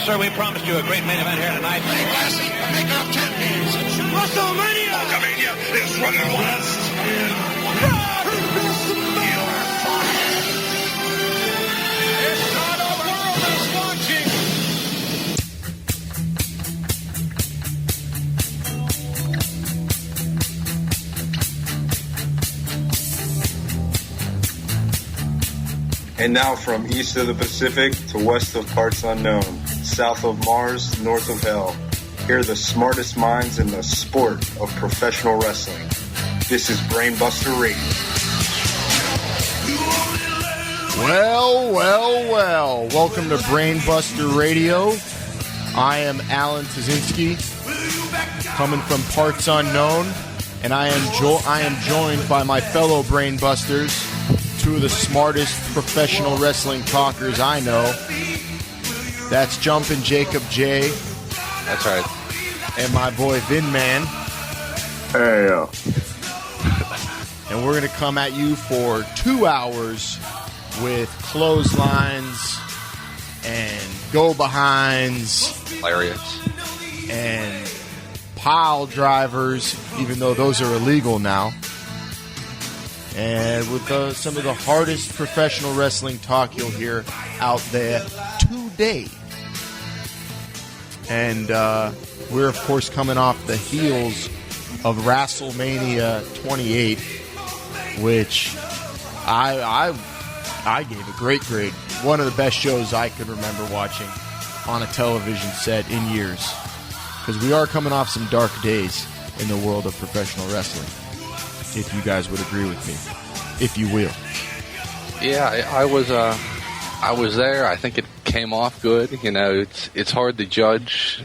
sir, we promised you a great main event here tonight. Hey, Lassie, make up champions. WrestleMania! Hulkamania is running west. It's not a world is watching. And now from east of the Pacific to west of parts unknown, south of Mars, north of hell, here are the smartest minds in the sport of professional wrestling. This is Brainbuster Radio. Well. Welcome to Brainbuster Radio. I am Alan Tazinski, coming from parts unknown, and I am joined by my fellow Brainbusters, two of the smartest professional wrestling talkers I know. That's Jumpin Jake. That's right. And my boy Vinman. Hey, And we're going to come at you for 2 hours with clotheslines and go-behinds. Hilarious. And pile drivers, even though those are illegal now. And with some of the hardest professional wrestling talk you'll hear out there today. And we're, of course, coming off the heels of WrestleMania 28, which I gave a great grade. One of the best shows I could remember watching on a television set in years. Because we are coming off some dark days in the world of professional wrestling. If you guys would agree with me, if you will. Yeah, I was there. I think it came off good. You know, it's hard to judge.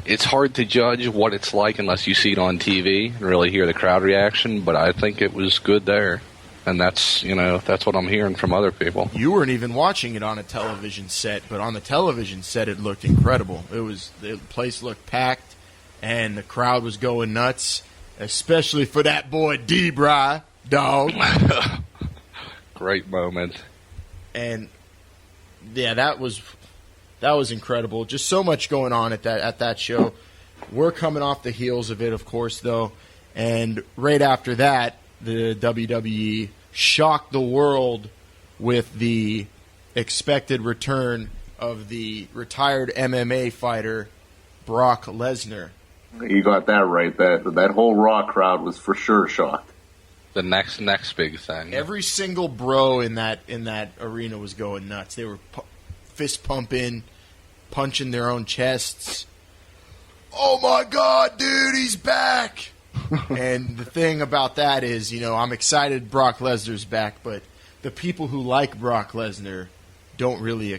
It's hard to judge what it's like unless you see it on TV and really hear the crowd reaction. But I think it was good there, and that's what I'm hearing from other people. You weren't even watching it on a television set, but on the television set, it looked incredible. The place looked packed, and the crowd was going nuts. Especially for that boy D-Bry, dog. Great moment. And yeah, that was incredible. Just so much going on at that show. We're coming off the heels of it, of course, though. And right after that, the WWE shocked the world with the expected return of the retired MMA fighter Brock Lesnar. You got that right. That whole Raw crowd was for sure shocked. The next big thing. Every single bro in that arena was going nuts. They were fist pumping, punching their own chests. Oh my God, dude, he's back! And the thing about that is, I'm excited Brock Lesnar's back, but the people who like Brock Lesnar don't really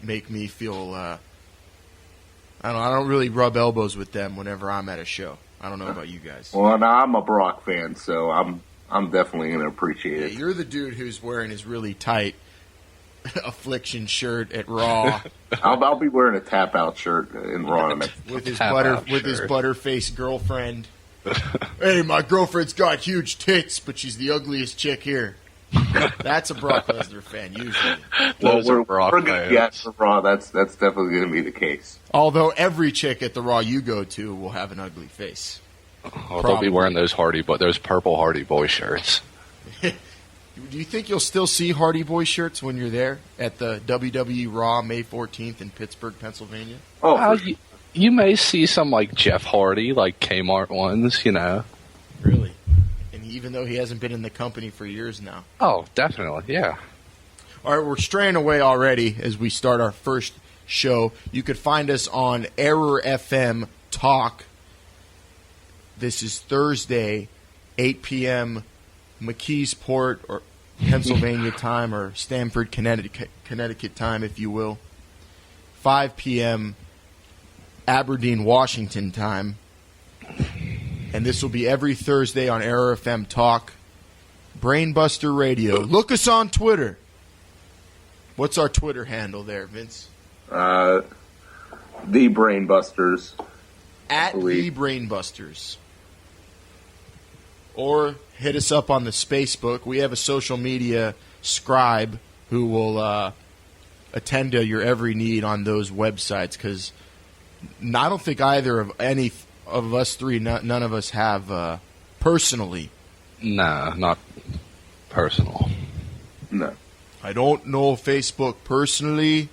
make me feel. I don't really rub elbows with them whenever I'm at a show. I don't know about you guys. Well, no, I'm a Brock fan, so I'm definitely going to appreciate it. You're the dude who's wearing his really tight Affliction shirt at Raw. I'll be wearing a tap out shirt in Raw with his butterface girlfriend. Hey, my girlfriend's got huge tits, but she's the ugliest chick here. That's a Brock Lesnar fan, usually. Well, we're going to get for Raw. That's definitely going to be the case. Although every chick at the Raw you go to will have an ugly face. Oh, they'll be wearing those purple Hardy Boy shirts. Do you think you'll still see Hardy Boy shirts when you're there at the WWE Raw May 14th in Pittsburgh, Pennsylvania? Oh, you may see some like Jeff Hardy, like Kmart ones, Really? And even though he hasn't been in the company for years now. Oh, definitely, yeah. All right, we're straying away already as we start our first show. You could find us on Error FM Talk. This is Thursday, 8 p.m. McKeesport or Pennsylvania time, or Stamford, Connecticut time, if you will. 5 p.m. Aberdeen, Washington time. And this will be every Thursday on Error FM Talk. Brainbuster Radio. Look us on Twitter. What's our Twitter handle there, Vince? The Brainbusters. At The Brainbusters. Or hit us up on the Spacebook. We have a social media scribe who will attend to your every need on those websites, because I don't think either of any of us three, none of us have personally. Nah, not personal. No. I don't know Facebook personally,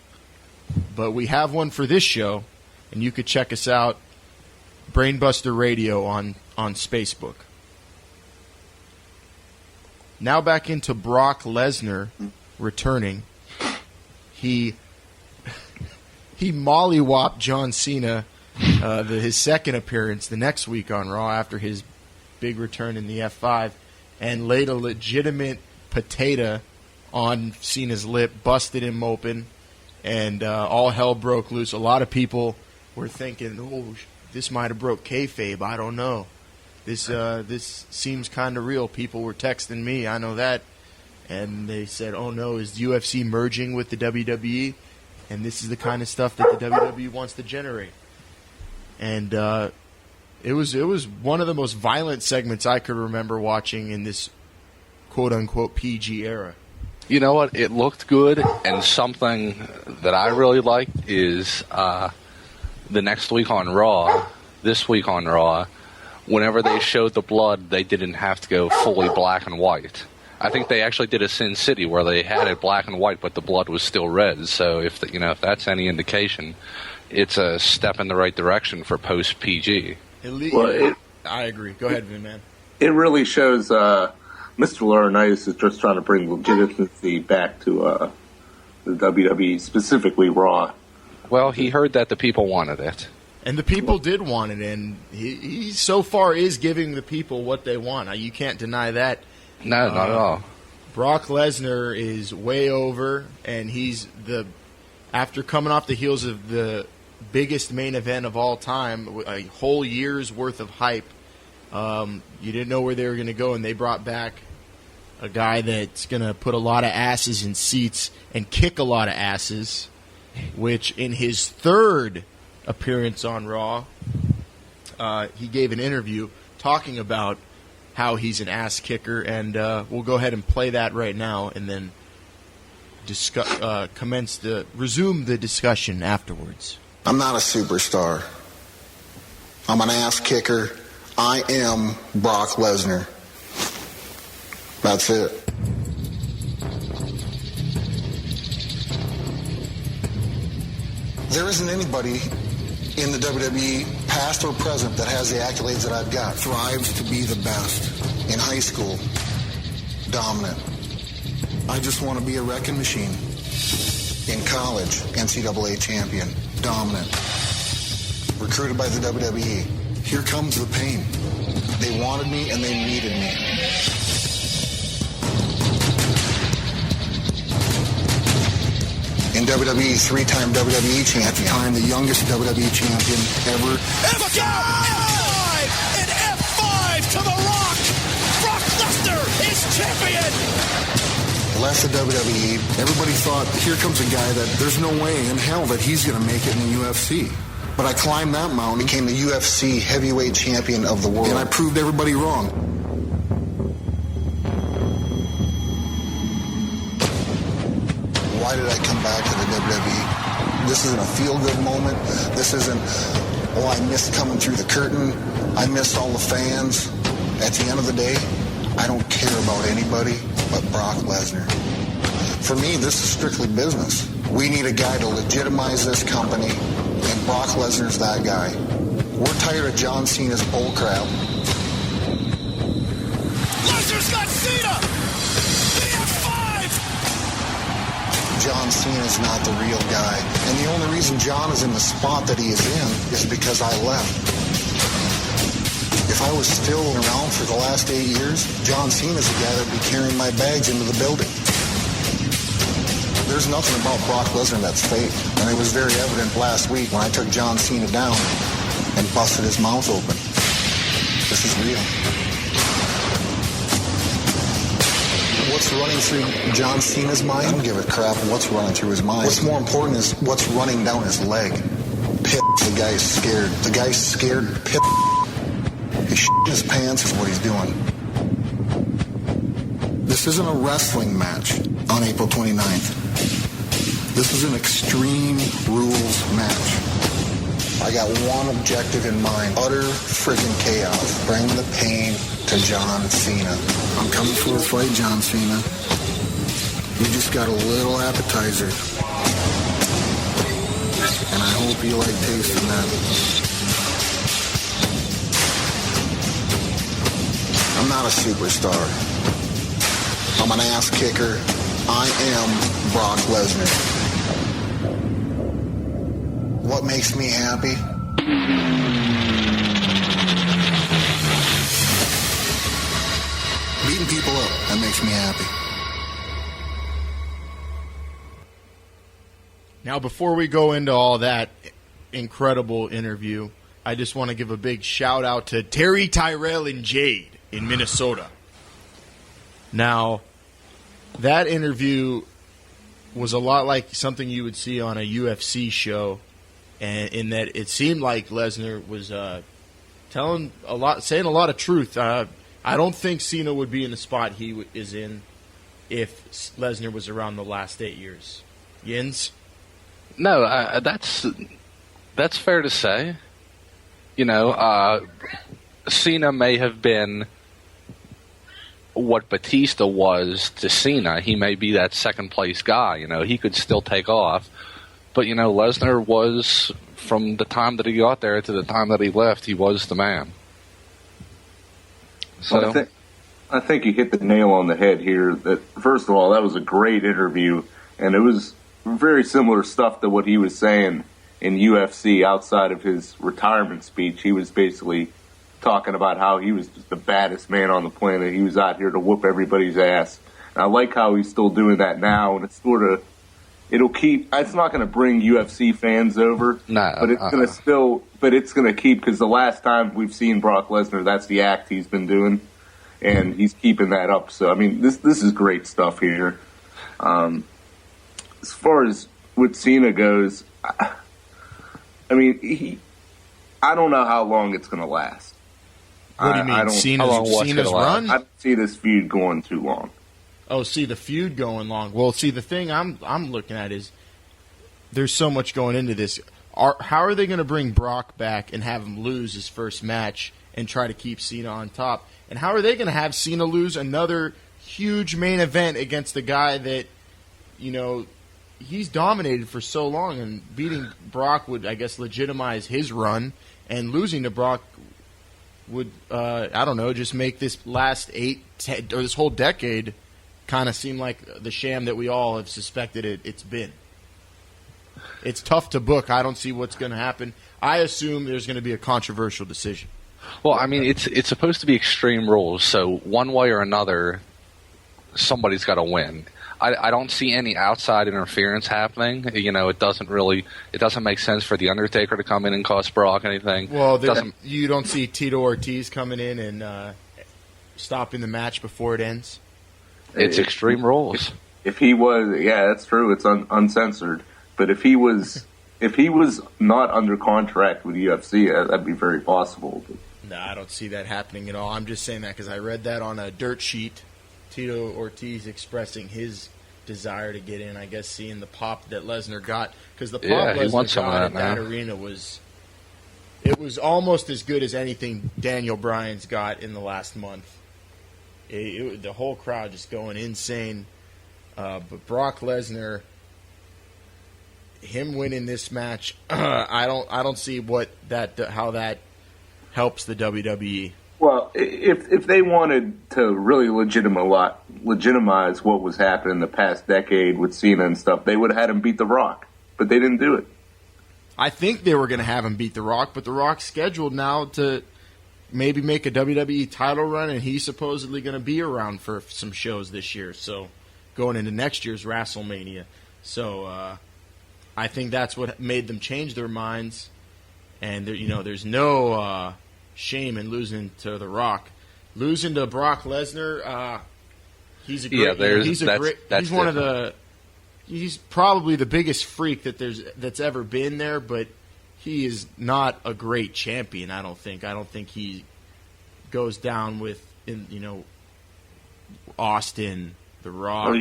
but we have one for this show, and you could check us out, Brainbuster Radio on Facebook. Now back into Brock Lesnar returning. He mollywopped John Cena his second appearance the next week on Raw after his big return in the F5, and laid a legitimate potato on Cena's lip, busted him open, and all hell broke loose. A lot of people were thinking, oh, this might have broke kayfabe. I don't know. This seems kind of real. People were texting me, I know that, and they said, oh no, is UFC merging with the WWE? And this is the kind of stuff that the WWE wants to generate. And it was one of the most violent segments I could remember watching in this quote-unquote PG era. You know what? It looked good, and something that I really liked is the next week on Raw, this week on Raw, whenever they showed the blood, they didn't have to go fully black and white. I think they actually did a Sin City where they had it black and white, but the blood was still red. So if that's any indication, it's a step in the right direction for post PG. I agree. Go ahead, Vinman. It really shows Mr. Laurinaitis is just trying to bring legitimacy back to the WWE, specifically Raw. Well, he heard that the people wanted it. And the people did want it, and he so far is giving the people what they want. You can't deny that. No, not at all. Brock Lesnar is way over, and after coming off the heels of the biggest main event of all time, a whole year's worth of hype, you didn't know where they were going to go, and they brought back a guy that's going to put a lot of asses in seats and kick a lot of asses, which in his third appearance on Raw, he gave an interview talking about how he's an ass kicker, and we'll go ahead and play that right now, and then resume the discussion afterwards. I'm not a superstar. I'm an ass kicker. I am Brock Lesnar. That's it. There isn't anybody in the WWE, past or present, that has the accolades that I've got. Thrives to be the best. In high school, dominant. I just want to be a wrecking machine. In college, NCAA champion, dominant. Recruited by the WWE. Here comes the pain. They wanted me and they needed me. In WWE, three-time WWE champion. I'm the youngest WWE champion ever. F5! An F5 to the Rock! Brock Lesnar is champion! Left the WWE, everybody thought, here comes a guy that there's no way in hell that he's going to make it in the UFC. But I climbed that mountain, became the UFC heavyweight champion of the world. And I proved everybody wrong. Why did I come back to the WWE? This isn't a feel-good moment. This isn't, I missed coming through the curtain. I missed all the fans. At the end of the day, I don't care about anybody but Brock Lesnar. For me, this is strictly business. We need a guy to legitimize this company, and Brock Lesnar's that guy. We're tired of John Cena's bullcrap. Lesnar's got Cena! The F5! John Cena's not the real guy. And the only reason John is in the spot that he is in is because I left. If I was still around for the last 8 years, John Cena's the guy that would be carrying my bags into the building. There's nothing about Brock Lesnar that's fake. And it was very evident last week when I took John Cena down and busted his mouth open. This is real. What's running through John Cena's mind? I don't give a crap what's running through his mind. What's more important is what's running down his leg. The guy's scared. The guy's scared. He's shitting his pants is what he's doing. This isn't a wrestling match on April 29th. This is an Extreme Rules match. I got one objective in mind. Utter friggin' chaos. Bring the pain to John Cena. I'm coming for a fight, John Cena. You just got a little appetizer. And I hope you like tasting that. I'm not a superstar. I'm an ass kicker. I am Brock Lesnar. What makes me happy? Beating people up, that makes me happy. Now, before we go into all that incredible interview, I just want to give a big shout out to Terry, Tyrell, and Jade in Minnesota. Now, that interview was a lot like something you would see on a UFC show, and in that it seemed like Lesnar was saying a lot of truth. I don't think Cena would be in the spot he is in if Lesnar was around the last 8 years. Yins? No, that's fair to say. You know, Cena may have been what Batista was to Cena. He may be that second place guy. You know, he could still take off. But, you know, Lesnar was, from the time that he got there to the time that he left, he was the man. So well, I think you hit the nail on the head here. That first of all, that was a great interview, and it was very similar stuff to what he was saying in UFC outside of his retirement speech. He was basically talking about how he was just the baddest man on the planet. He was out here to whoop everybody's ass. And I like how he's still doing that now, and it's sort of, it's not going to bring UFC fans over, but it's going to still, but it's going to keep, because the last time we've seen Brock Lesnar, that's the act he's been doing, and he's keeping that up. So, I mean, this is great stuff here. As far as what Cena goes, I don't know how long it's going to last. What do you mean, Cena's run? I don't see this feud going too long. Oh, see, the feud going long. Well, see, the thing I'm looking at is there's so much going into this. How are they going to bring Brock back and have him lose his first match and try to keep Cena on top? And how are they going to have Cena lose another huge main event against a guy that, you know, he's dominated for so long, and beating Brock would, I guess, legitimize his run, and losing to Brock would, just make this last 10, or this whole decade kind of seem like the sham that we all have suspected it's been. It's tough to book. I don't see what's going to happen. I assume there's going to be a controversial decision. Well, I mean, it's supposed to be Extreme Rules, so one way or another, somebody's got to win. I don't see any outside interference happening. You know, it doesn't make sense for The Undertaker to come in and cost Brock anything. Well, you don't see Tito Ortiz coming in and stopping the match before it ends? It's Extreme Rules. If he was, yeah, that's true. It's uncensored. But if he was not under contract with UFC, that'd be very possible. No, I don't see that happening at all. I'm just saying that because I read that on a dirt sheet. Tito Ortiz expressing his desire to get in. I guess seeing the pop that Lesnar got, because the pop Lesnar got in that arena was almost as good as anything Daniel Bryan's got in the last month. The whole crowd just going insane. But Brock Lesnar, him winning this match, I don't see how that helps the WWE. Well, if they wanted to really legitimize what was happening the past decade with Cena and stuff, they would have had him beat The Rock, but they didn't do it. I think they were going to have him beat The Rock, but The Rock's scheduled now to maybe make a WWE title run, and he's supposedly going to be around for some shows this year, so going into next year's WrestleMania. So I think that's what made them change their minds, and there's no shame in losing to The Rock. Losing to Brock Lesnar, he's probably the biggest freak that's ever been there, but he is not a great champion, I don't think. I don't think he goes down with Austin, The Rock.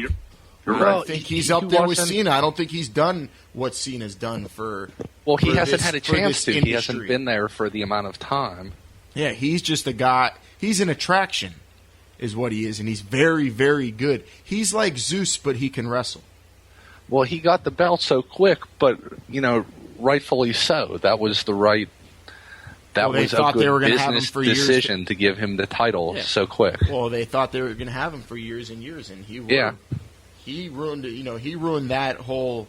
I think he's up there with Cena. I don't think he's done what Cena's done for. Well, he hasn't this, had a chance to. Industry. He hasn't been there for the amount of time. Yeah, he's just a guy. He's an attraction, is what he is, and he's very, very good. He's like Zeus, but he can wrestle. Well, he got the belt so quick, but rightfully so. That was the right. That was a good business decision to give him the title so quick. Well, they thought they were going to have him for years and years, and he ruined it. He ruined that whole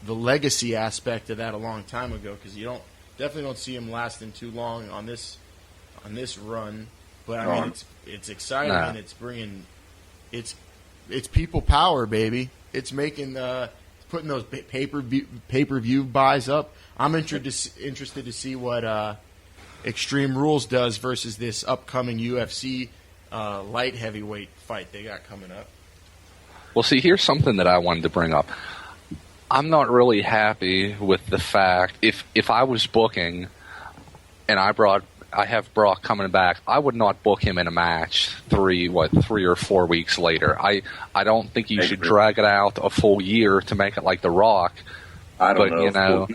the legacy aspect of that a long time ago because definitely don't see him lasting too long on this run. But I mean, it's exciting and it's bringing it's people power, baby. It's making putting those pay-per-view buys up. I'm interested to see what Extreme Rules does versus this upcoming UFC light heavyweight fight they got coming up. Well, see, here's something that I wanted to bring up. I'm not really happy with the fact if I was booking and I have Brock coming back, I would not book him in a match 3 or 4 weeks later. I don't think you should drag it out a full year to make it like The Rock. I don't know.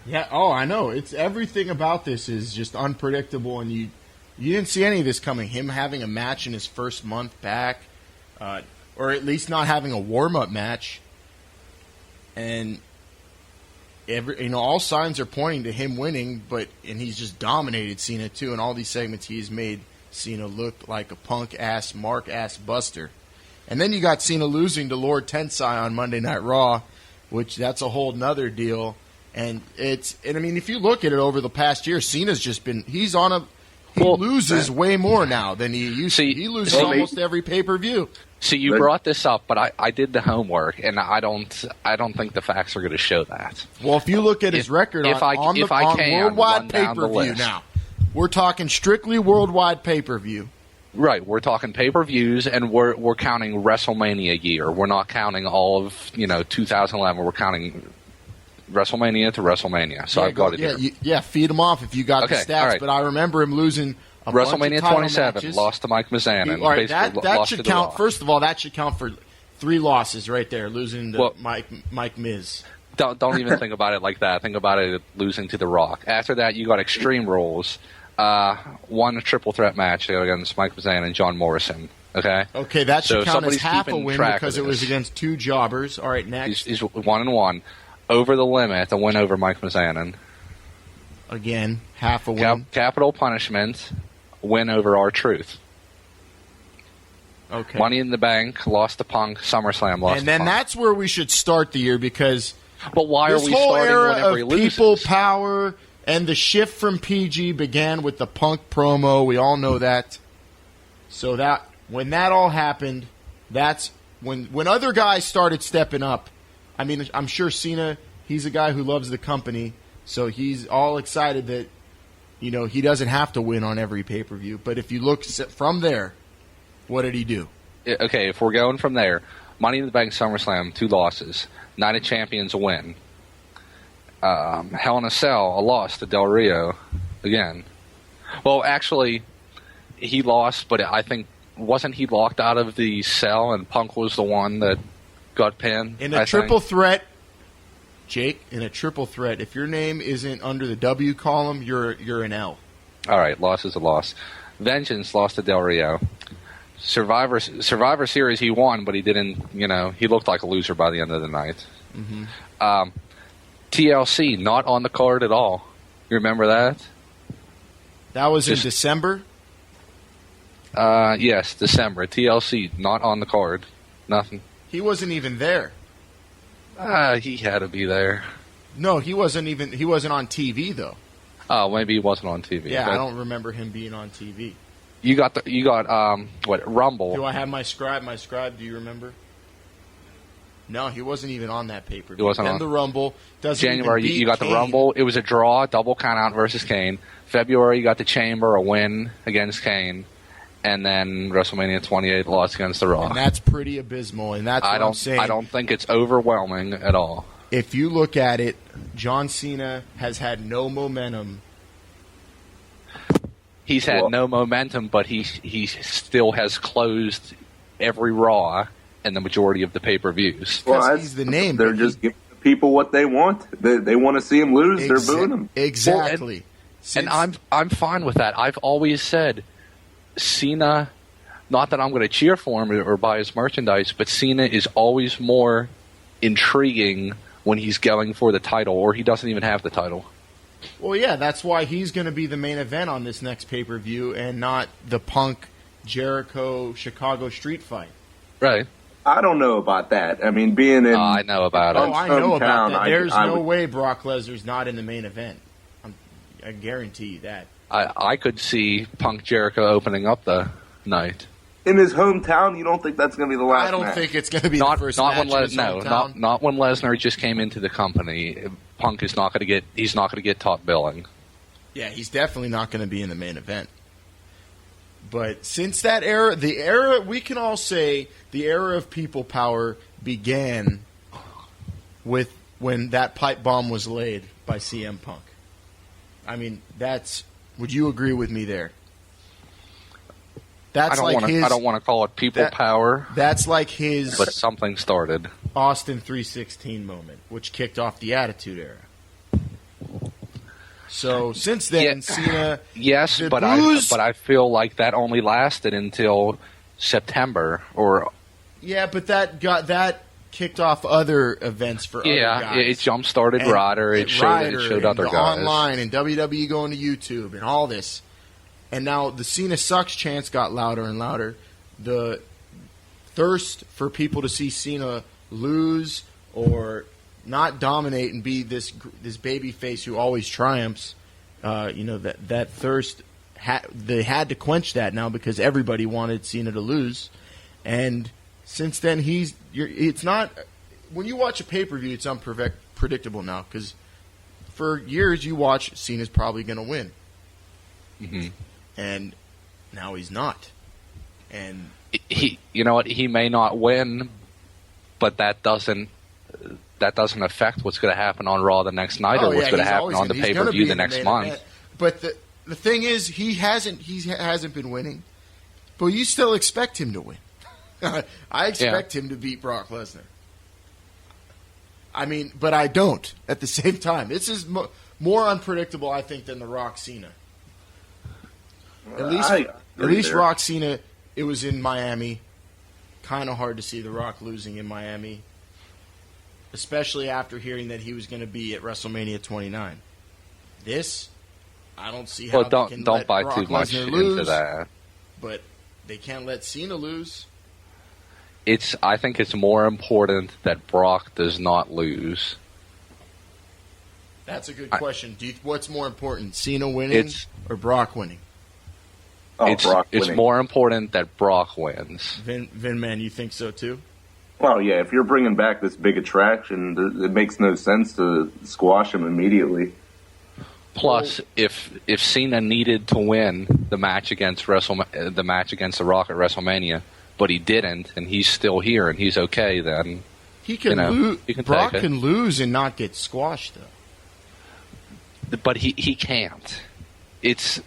Yeah, I know. It's everything about this is just unpredictable, and you didn't see any of this coming. Him having a match in his first month back, or at least not having a warm-up match, and all signs are pointing to him winning. And he's just dominated Cena too. In all these segments, he's made Cena look like a punk-ass, mark-ass buster. And then you got Cena losing to Lord Tensai on Monday Night Raw, which that's a whole nother deal. And I mean, if you look at it over the past year, Cena's just been he loses way more now than he used to. He loses almost every pay-per-view. See, you brought this up, but I did the homework, and I don't think the facts are going to show that. Well, if you look at his record on worldwide pay-per-view now, we're talking strictly worldwide pay-per-view. Right, we're talking pay-per-views, and we're counting WrestleMania year. We're not counting all of 2011. We're counting WrestleMania to WrestleMania. So I've got it here. Feed him off if you got the stats. Right. But I remember him losing a WrestleMania bunch of 27 matches. Lost to Mike Mizanin. All right, that should count. First of all, that should count for 3 losses right there, losing to Mike Miz. Don't even think about it like that. Think about it losing to The Rock. After that, you got Extreme Rules. Won a triple threat match against Mike Mizanin and John Morrison. Okay, that should count as half a win because it was against 2 jobbers. All right, next. He's 1-1. Over the limit, a win over Mike Mizanin. Again, half a win. Capital Punishment, win over R-Truth. Okay. Money in the Bank, lost to Punk. SummerSlam, lost to Punk. And then that's where we should start the year because but why are we starting whenever he loses? People power and the shift from PG began with the Punk promo. We all know that. So that when that all happened, that's when other guys started stepping up. I mean, I'm sure Cena, he's a guy who loves the company, so he's all excited that, he doesn't have to win on every pay-per-view. But if you look from there, what did he do? Okay, if we're going from there, Money in the Bank, SummerSlam, 2 losses. Night of Champions, a win. Hell in a Cell, a loss to Del Rio, again. Well, actually, he lost, but I think, wasn't he locked out of the cell and Punk was the one that got pinned? In a triple threat, Jake, in a triple threat, if your name isn't under the W column, you're an L. All right, loss is a loss. Vengeance lost to Del Rio. Survivor Series, he won, but he didn't, he looked like a loser by the end of the night. Mm-hmm. TLC, not on the card at all. You remember that? That was in December? Yes, December. TLC, not on the card. Nothing. He wasn't even there. He had to be there. No, he wasn't on TV though. Oh, maybe he wasn't on TV. Yeah, I don't remember him being on TV. You got Rumble. Do I have my scribe? Do you remember? No, he wasn't even on that pay-per-view. He wasn't on the Rumble. January, you got Kane. The Rumble. It was a draw, double count-out versus Kane. February, you got the Chamber, a win against Kane. And then WrestleMania 28 loss against The Rock. And that's pretty abysmal, and that's what I'm saying. I don't think it's overwhelming at all. If you look at it, John Cena has had no momentum. He's had no momentum, but he still has closed every Raw and the majority of the pay-per-views. Well, he's the name. They're just giving the people what they want. They want to see him lose. They're booing him. Exactly. And I'm fine with that. I've always said Cena, not that I'm going to cheer for him or buy his merchandise, but Cena is always more intriguing when he's going for the title, or he doesn't even have the title. Well, yeah, that's why he's going to be the main event on this next pay-per-view and not the Punk Jericho Chicago street fight. Right. I don't know about that. I mean, being in... I know about it. Oh, I know about hometown, that. There's I no would- way Brock Lesnar's not in the main event. I guarantee you that. I could see Punk Jericho opening up the night. In his hometown, you don't think that's going to be the last I don't match? think it's going to be Not the first not match when in his hometown. not when Lesnar just came into the company. Punk is not going to get. He's not going to get top billing. Yeah, he's definitely not going to be in the main event. But since that era, the era, we can all say the era of people power began with when that pipe bomb was laid by CM Punk. I mean, would you agree with me there? I don't want to call it people power. That's like his but something started. Austin 3:16 moment, which kicked off the Attitude Era. So since then, Cena. Yes, but I feel like that only lasted until September or. Yeah, but that kicked off other events for other guys. Yeah, it jump started Ryder. It showed other guys online and WWE going to YouTube and all this. And now the Cena sucks chants got louder and louder. The thirst for people to see Cena lose or not dominate and be this baby face who always triumphs, that thirst, they had to quench that now because everybody wanted Cena to lose. And since then, it's not, when you watch a pay-per-view, it's unpredictable now because for years you watch Cena's probably going to win. Mm-hmm. And now he's not. And he may not win, but that doesn't affect what's going to happen on Raw the next night or what's going to happen on the pay-per-view the next month. Event. But the thing is, he hasn't been winning, but you still expect him to win. I expect him to beat Brock Lesnar. I mean, but I don't at the same time. This is more unpredictable, I think, than the Rock Cena. At least Rock Cena, it was in Miami. Kind of hard to see The Rock losing in Miami, especially after hearing that he was going to be at WrestleMania 29. This, I don't see how they can let buy Brock too much Lesnar into lose, that. but they can't let Cena lose. I think it's more important that Brock does not lose. That's a good question. What's more important, Cena winning or Brock winning? It's more important that Brock wins. Vinman, you think so too? Well, yeah. If you're bringing back this big attraction, it makes no sense to squash him immediately. Plus, if Cena needed to win the match against The Rock at WrestleMania, but he didn't, and he's still here and he's okay, then he can lose. Brock can lose and not get squashed, though. But he can't. It's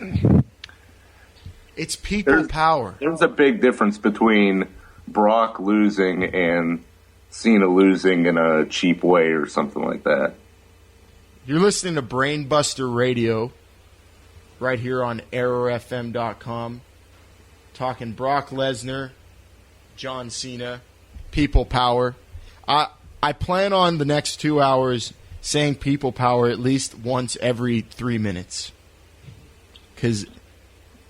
people power. There's a big difference between Brock losing and Cena losing in a cheap way or something like that. You're listening to Brainbuster Radio right here on errorfm.com, talking Brock Lesnar, John Cena, people power. I plan on the next 2 hours saying people power at least once every 3 minutes. Because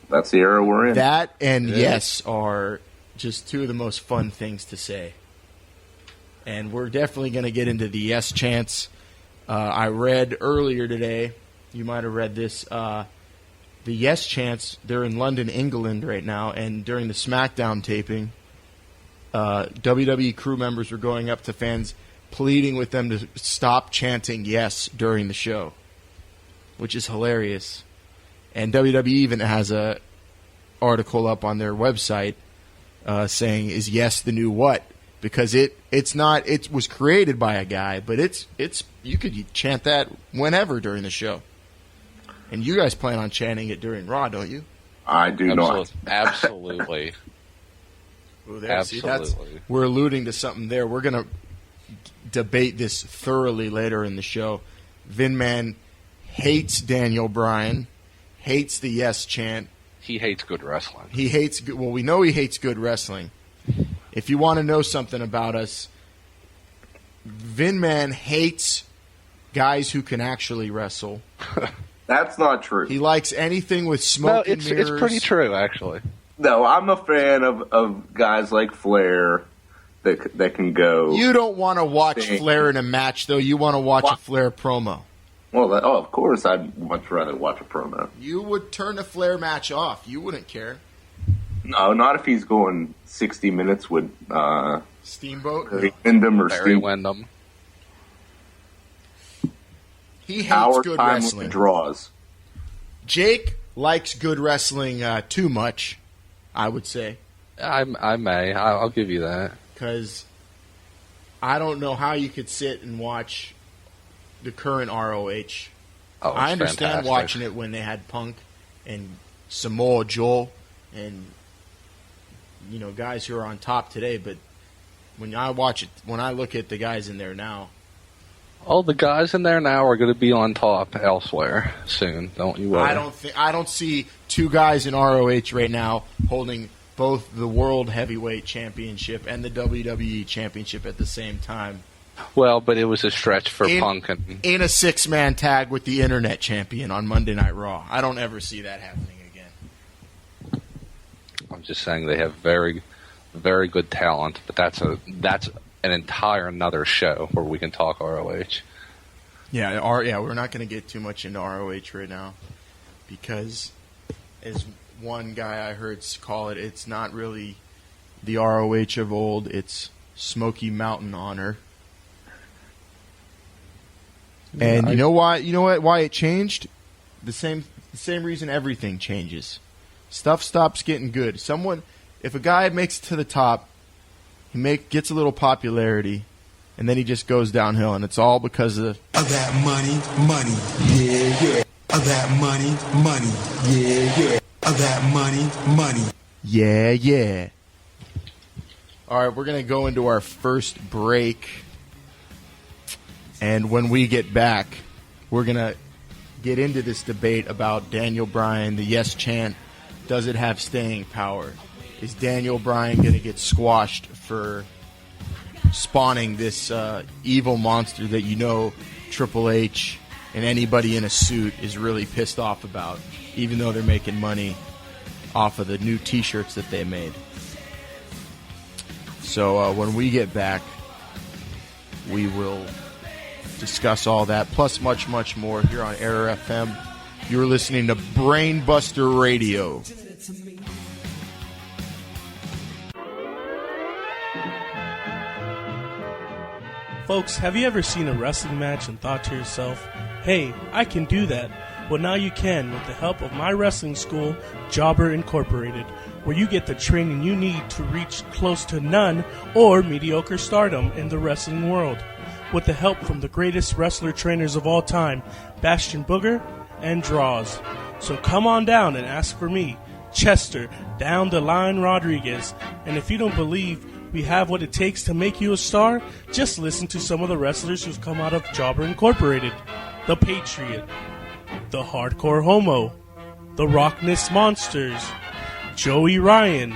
that's the era we're in. That and yes are just two of the most fun things to say. And we're definitely going to get into the yes chants. I read earlier today, you might have read this, the yes chants, they're in London, England right now, and during the SmackDown taping, WWE crew members were going up to fans pleading with them to stop chanting yes during the show, which is hilarious. And WWE even has a article up on their website saying, "Is yes the new what?" Because it was created by a guy, but it's you could chant that whenever during the show. And you guys plan on chanting it during Raw, don't you? I do not. Absolutely. shampoo there. Absolutely. See, we're alluding to something there. We're going to debate this thoroughly later in the show. Vinman hates Daniel Bryan, hates the yes chant. He hates good wrestling. We know he hates good wrestling. If you want to know something about us, Vinman hates guys who can actually wrestle. That's not true. He likes anything with smoke and mirrors. It's pretty true, actually. No, I'm a fan of guys like Flair that can go. You don't want to watch Flair in a match, though. You want to watch a Flair promo. Well, of course, I'd much rather watch a promo. You would turn a Flair match off. You wouldn't care. No, not if he's going 60 minutes with Steamboat? Wyndham or Barry Windham. He hates good wrestling. Draws. Jake likes good wrestling too much, I would say. I may. I'll give you that. Because I don't know how you could sit and watch the current ROH. I understand fantastic. watching it when they had Punk and Samoa Joe and guys who are on top today, but when I watch it, when I look at the guys in there now, the guys in there now are going to be on top elsewhere soon. Don't you worry. I don't see two guys in ROH right now holding both the World Heavyweight Championship and the WWE Championship at the same time. Well, but it was a stretch for Punk. In a six-man tag with the Internet Champion on Monday Night Raw. I don't ever see that happening again. I'm just saying they have very, very good talent, but that's an entire another show where we can talk ROH. Yeah, we're not going to get too much into ROH right now because, as one guy I heard call it, it's not really the ROH of old, it's Smoky Mountain Honor. And you know why? You know what? Why it changed? The same reason everything changes. Stuff stops getting good. If a guy makes it to the top, gets a little popularity, and then he just goes downhill, and it's all because of that money, yeah. Of that money, yeah. Of that money, yeah. All right, we're gonna go into our first break. And when we get back, we're going to get into this debate about Daniel Bryan, the yes chant. Does it have staying power? Is Daniel Bryan going to get squashed for spawning this evil monster that Triple H and anybody in a suit is really pissed off about, even though they're making money off of the new T-shirts that they made? So when we get back, we will discuss all that, plus much, much more here on Error FM. You're listening to Brainbuster Radio. Folks, have you ever seen a wrestling match and thought to yourself, hey, I can do that? Well, now you can with the help of my wrestling school, Jobber Incorporated, where you get the training you need to reach close to none or mediocre stardom in the wrestling world. With the help from the greatest wrestler trainers of all time, Bastion Booger and Draws. So come on down and ask for me, Chester, down the line Rodriguez. And if you don't believe we have what it takes to make you a star, just listen to some of the wrestlers who've come out of Jobber Incorporated. The Patriot, the Hardcore Homo, the Rockness Monsters, Joey Ryan,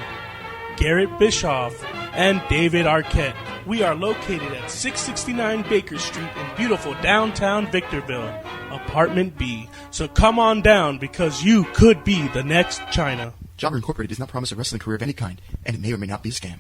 Garrett Bischoff, and David Arquette. We are located at 669 Baker Street in beautiful downtown Victorville, Apartment B. So come on down because you could be the next China. Jobber Incorporated does not promise a wrestling career of any kind, and it may or may not be a scam.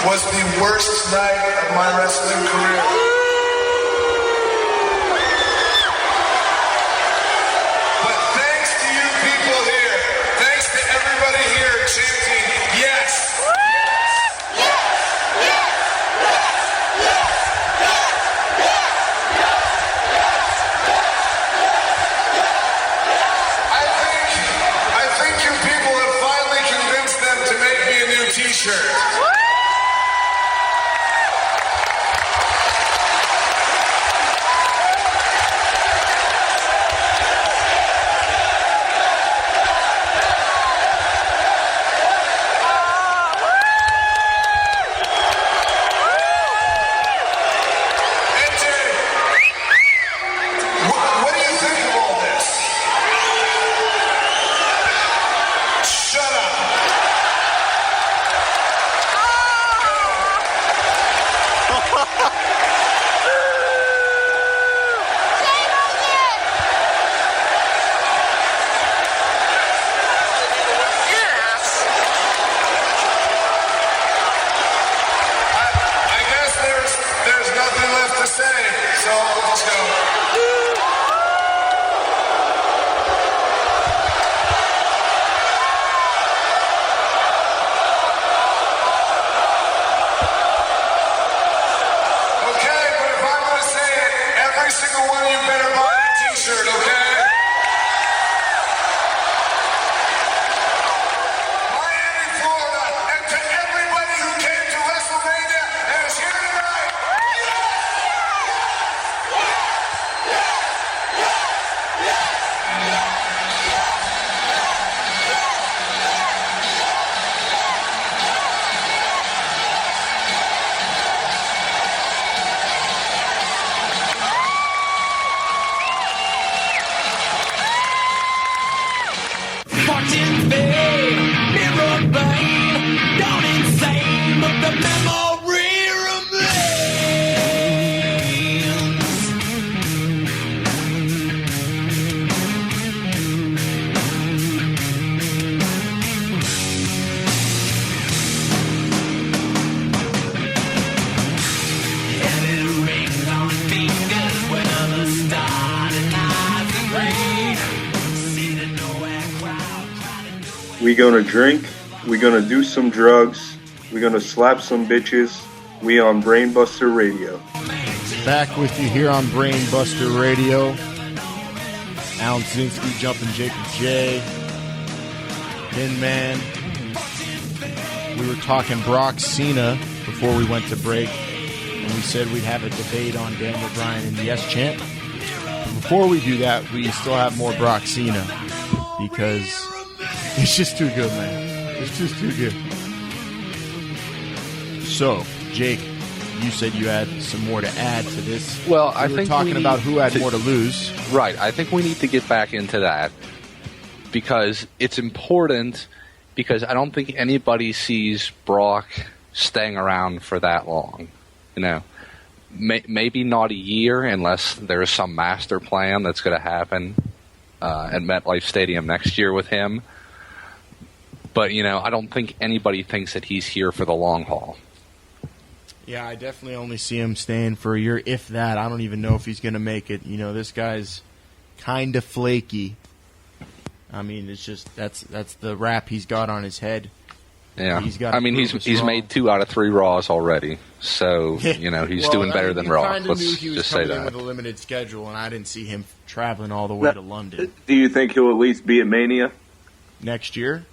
Was the worst night of my wrestling career. t-shirt. We gonna drink, we gonna do some drugs, we gonna slap some bitches. We on Brainbuster Radio. Back with you here on Brainbuster Radio. Alan Zinski, Jumpin Jake, Vinman. We were talking Brock Cena before we went to break, and we said we'd have a debate on Daniel Bryan and the Yes Chant. Before we do that, we still have more Brock Cena because it's just too good, man. It's just too good. So, Jake, you said you had some more to add to this. Well, I think we were talking about who had more to lose. Right. I think we need to get back into that because it's important because I don't think anybody sees Brock staying around for that long. You know, maybe not a year unless there's some master plan that's going to happen at MetLife Stadium next year with him. But, you know, I don't think anybody thinks that he's here for the long haul. Yeah, I definitely only see him staying for a year, if that. I don't even know if he's going to make it. You know, this guy's kind of flaky. I mean, it's just that's the rap he's got on his head. Yeah, he's made 2 out of 3 Raws already, so you know he's doing better than Raw. Let's just say that. With a limited schedule, and I didn't see him traveling all the way to London. Do you think he'll at least be at Mania next year?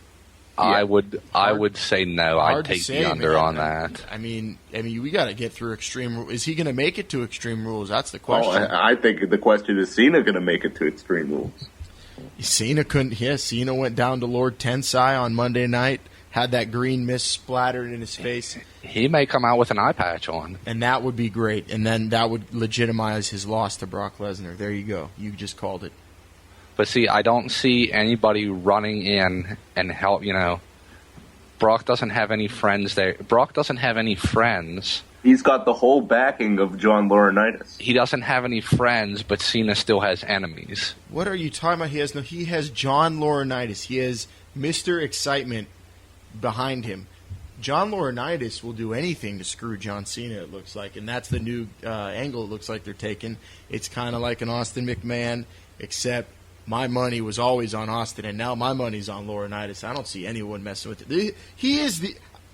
Yeah. I would say no. I'd take the under on that. I mean, we got to get through Extreme. Is he going to make it to Extreme Rules? That's the question. I think the question is Cena going to make it to Extreme Rules? Cena couldn't. Yeah, Cena went down to Lord Tensai on Monday night. Had that green mist splattered in his face. He may come out with an eye patch on, and that would be great. And then that would legitimize his loss to Brock Lesnar. There you go. You just called it. But see, I don't see anybody running in and help, you know. Brock doesn't have any friends there. Brock doesn't have any friends. He's got the whole backing of John Laurinaitis. He doesn't have any friends, but Cena still has enemies. What are you talking about? He has John Laurinaitis. He has Mr. Excitement behind him. John Laurinaitis will do anything to screw John Cena, it looks like. And that's the new angle it looks like they're taking. It's kind of like an Austin McMahon, except my money was always on Austin, and now my money's on Laurinaitis. I don't see anyone messing with it.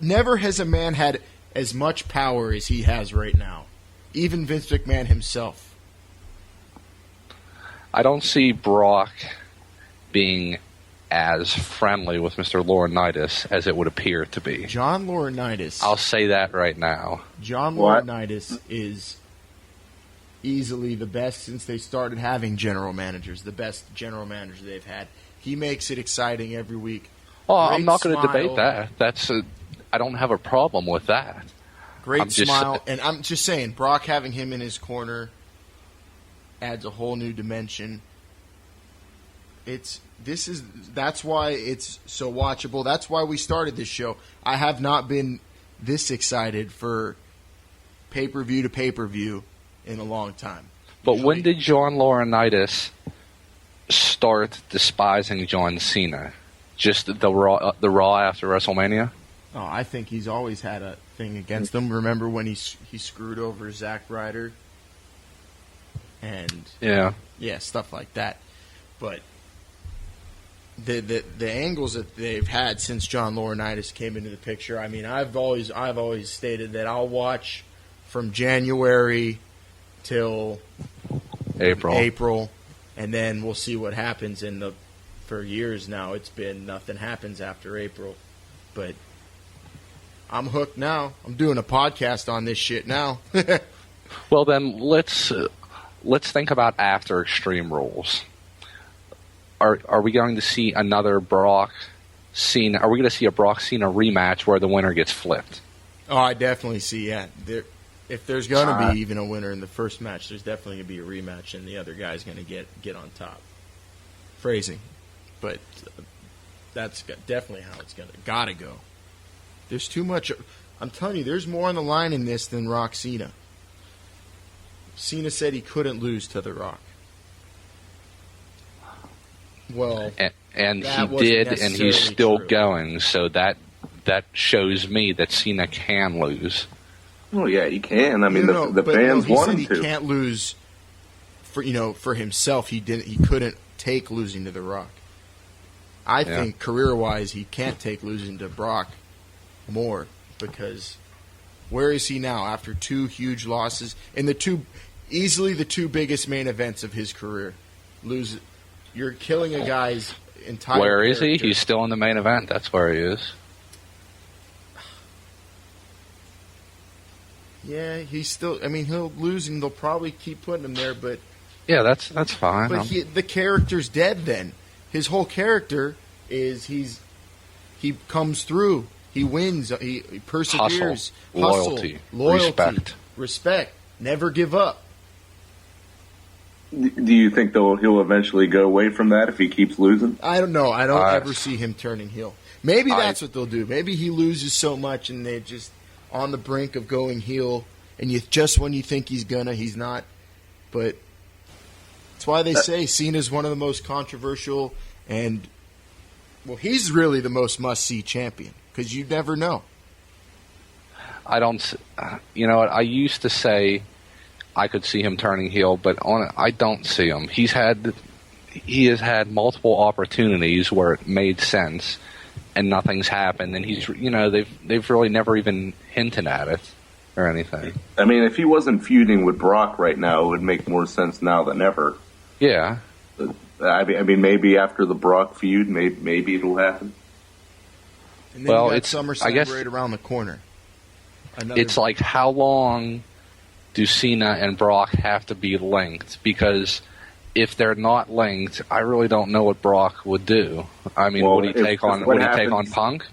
Never has a man had as much power as he has right now. Even Vince McMahon himself. I don't see Brock being as friendly with Mr. Laurinaitis as it would appear to be. John Laurinaitis. I'll say that right now. John Laurinaitis is easily the best since they started having general managers, the best general manager they've had. He makes it exciting every week. Oh, I'm not going to debate that. I don't have a problem with that. Great smile. And I'm just saying, Brock having him in his corner adds a whole new dimension. That's why it's so watchable. That's why we started this show. I have not been this excited for pay-per-view to pay-per-view in a long time. But when did John Laurinaitis start despising John Cena? Just the Raw after WrestleMania? Oh, I think he's always had a thing against him. Remember when he screwed over Zack Ryder? And yeah, stuff like that. But the angles that they've had since John Laurinaitis came into the picture. I mean, I've always stated that I'll watch from January till April, and then we'll see what happens. For years now, it's been nothing happens after April, but I'm hooked now. I'm doing a podcast on this shit now. Well, then let's think about after Extreme Rules. Are we going to see another Brock Cena? Are we going to see a Brock Cena rematch where the winner gets flipped? Oh, I definitely see. Yeah, if there's going to be even a winner in the first match, there's definitely going to be a rematch, and the other guy's going to get on top. Phrasing, but that's definitely how it's gotta go. There's too much. I'm telling you, there's more on the line in this than Rock Cena. Cena said he couldn't lose to The Rock. Well, and he did, and he's still going. So that shows me that Cena can lose. Well, yeah, he can. I mean, the fans want him to. He can't lose for himself. He couldn't take losing to The Rock. I think career-wise, he can't take losing to Brock more, because where is he now after two huge losses in easily the two biggest main events of his career? You're killing a guy's entire Where is character. he? He's still in the main event. That's where he is. Yeah, he's still. I mean, he'll lose, and they'll probably keep putting him there. But yeah, that's fine. But the character's dead. Then his whole character is he comes through. He wins. He perseveres. Hustle, loyalty, respect. Never give up. Do you think he'll eventually go away from that if he keeps losing? I don't know. I don't ever see him turning heel. Maybe that's what they'll do. Maybe he loses so much and they're just on the brink of going heel, and just when you think he's not. But that's why they say Cena's one of the most controversial, and he's really the most must-see champion, because you never know. I don't. You know what? I used to say I could see him turning heel, but I don't see him. He has had multiple opportunities where it made sense, and nothing's happened. And they've really never even hinted at it or anything. I mean, if he wasn't feuding with Brock right now, it would make more sense now than ever. Yeah. I mean, maybe after the Brock feud, maybe it'll happen. And then you got SummerSlam right around the corner. It's like, how long do Cena and Brock have to be linked? Because if they're not linked, I really don't know what Brock would do. I mean, would he take on Punk?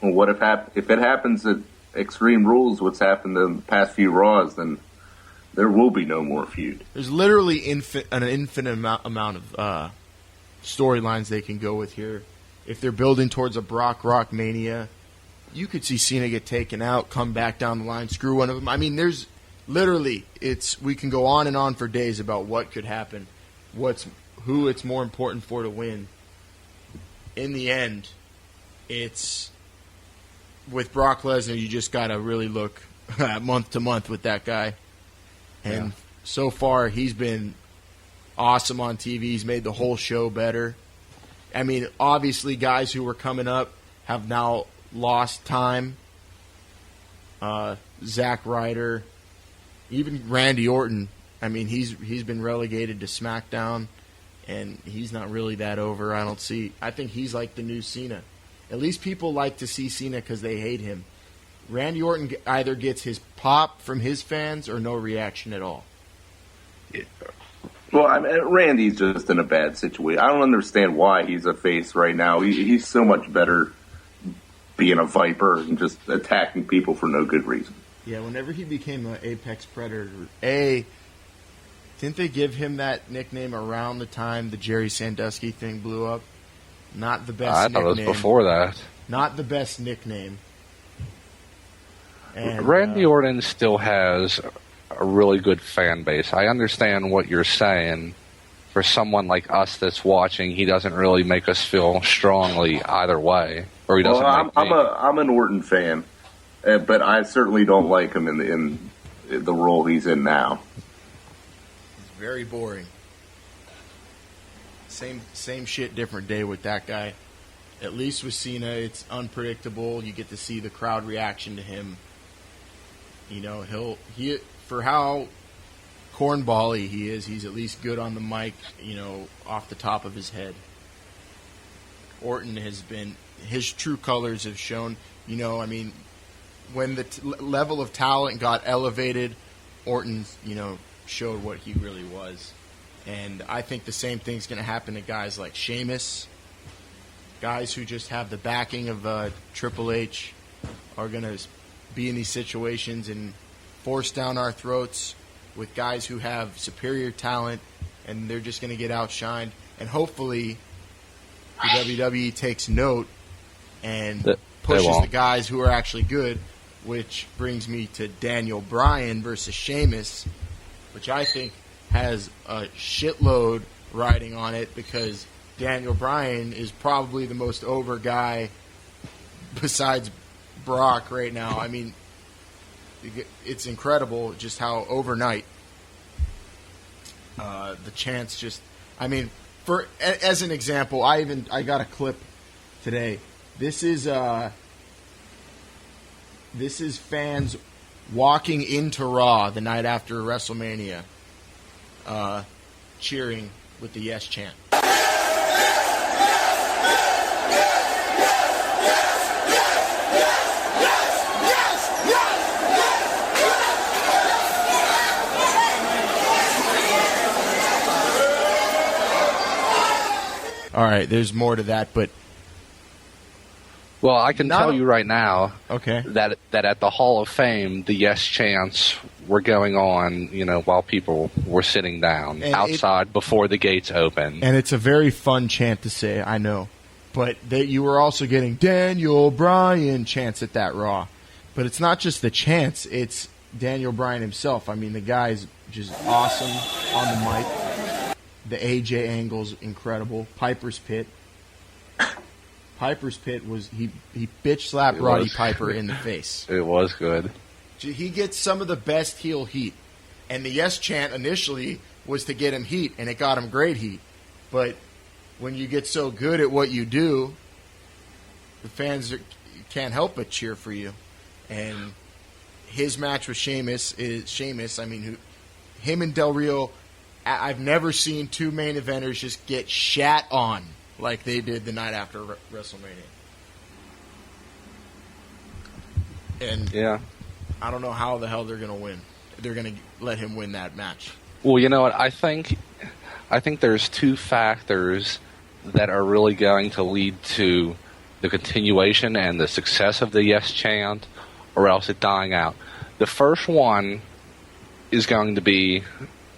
Well, what if it happens at Extreme Rules? What's happened in the past few Raws? Then there will be no more feud. There's literally an infinite amount of storylines they can go with here. If they're building towards a Brock Rock Mania, you could see Cena get taken out, come back down the line, screw one of them. I mean, there's literally, we can go on and on for days about what could happen, who it's more important for to win. In the end, it's with Brock Lesnar, you just got to really look month to month with that guy. And so far, he's been awesome on TV. He's made the whole show better. I mean, obviously, guys who were coming up have now lost time. Zack Ryder, even Randy Orton. I mean, he's been relegated to SmackDown. and he's not really that over. I think he's like the new Cena. At least people like to see Cena because they hate him. Randy Orton either gets his pop from his fans or no reaction at all. Yeah. Well, I mean, Randy's just in a bad situation. I don't understand why he's a face right now. He's so much better being a Viper and just attacking people for no good reason. Yeah, whenever he became an Apex Predator, didn't they give him that nickname around the time the Jerry Sandusky thing blew up? Not the best nickname. I thought it was before that. Not the best nickname. And, Randy Orton still has a really good fan base. I understand what you're saying. For someone like us that's watching, he doesn't really make us feel strongly either way. Or he doesn't. I'm an Orton fan, but I certainly don't like him in the role he's in now. He's very boring. Same shit, different day with that guy. At least with Cena, it's unpredictable. You get to see the crowd reaction to him. You know, he for how cornbally he is, he's at least good on the mic, you know, off the top of his head. Orton has been, his true colors have shown, you know, I mean, when the level of talent got elevated, Orton, you know, showed what he really was. And I think the same thing's going to happen to guys like Sheamus. Guys who just have the backing of Triple H are going to be in these situations and force down our throats with guys who have superior talent, and they're just going to get outshined. And hopefully the WWE takes note and pushes the guys who are actually good, which brings me to Daniel Bryan versus Sheamus, which I think has a shitload riding on it because Daniel Bryan is probably the most over guy besides Brock right now. I mean, it's incredible just how overnight the chants just. I mean, as an example, I got a clip today. This is fans walking into Raw the night after WrestleMania, cheering with the Yes chant. All right, there's more to that, but well, I can tell you right now, okay, that at the Hall of Fame, the Yes chants were going on, you know, while people were sitting down and outside before the gates open. And it's a very fun chant to say, I know, but you were also getting Daniel Bryan chants at that Raw. But it's not just the chants; it's Daniel Bryan himself. I mean, the guy's just awesome on the mic. The AJ angle's incredible. Piper's Pit was he bitch slapped Roddy Piper in the face. It was good. He gets some of the best heel heat, and the Yes chant initially was to get him heat, and it got him great heat. But when you get so good at what you do, the fans can't help but cheer for you. And his match with Sheamus is Sheamus. I mean, him and Del Rio. I've never seen two main eventers just get shat on like they did the night after WrestleMania. And yeah, I don't know how the hell they're going to win. They're going to let him win that match. Well, you know what? I think there's two factors that are really going to lead to the continuation and the success of the Yes chant, or else it dying out. The first one is going to be.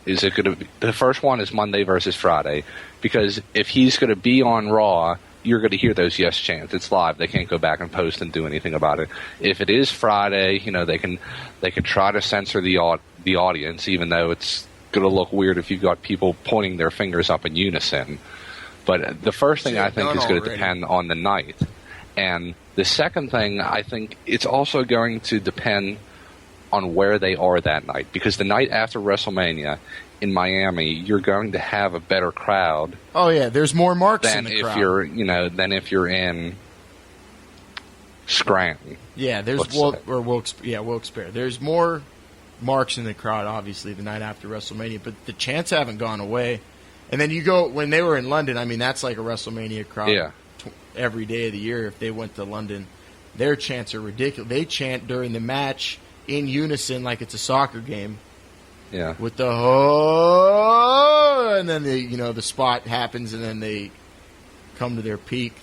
The first one is Monday versus Friday, because if he's going to be on Raw, you're going to hear those Yes chants. It's live; they can't go back and post and do anything about it. If it is Friday, you know they can try to censor the audience, even though it's going to look weird if you've got people pointing their fingers up in unison. But the first thing I think is going to depend on the night, and the second thing I think it's also going to depend on where they are that night, because the night after WrestleMania in Miami, you're going to have a better crowd. Oh yeah, there's more marks in the crowd than if you're in Scranton. Yeah, Wilkes-Barre. There's more marks in the crowd, obviously, the night after WrestleMania, but the chants haven't gone away. And then you go, when they were in London, I mean, that's like a WrestleMania crowd. Yeah. Every day of the year, if they went to London, their chants are ridiculous. They chant during the match in unison like it's a soccer game. Yeah. With the ho, and then the spot happens, and then they come to their peak.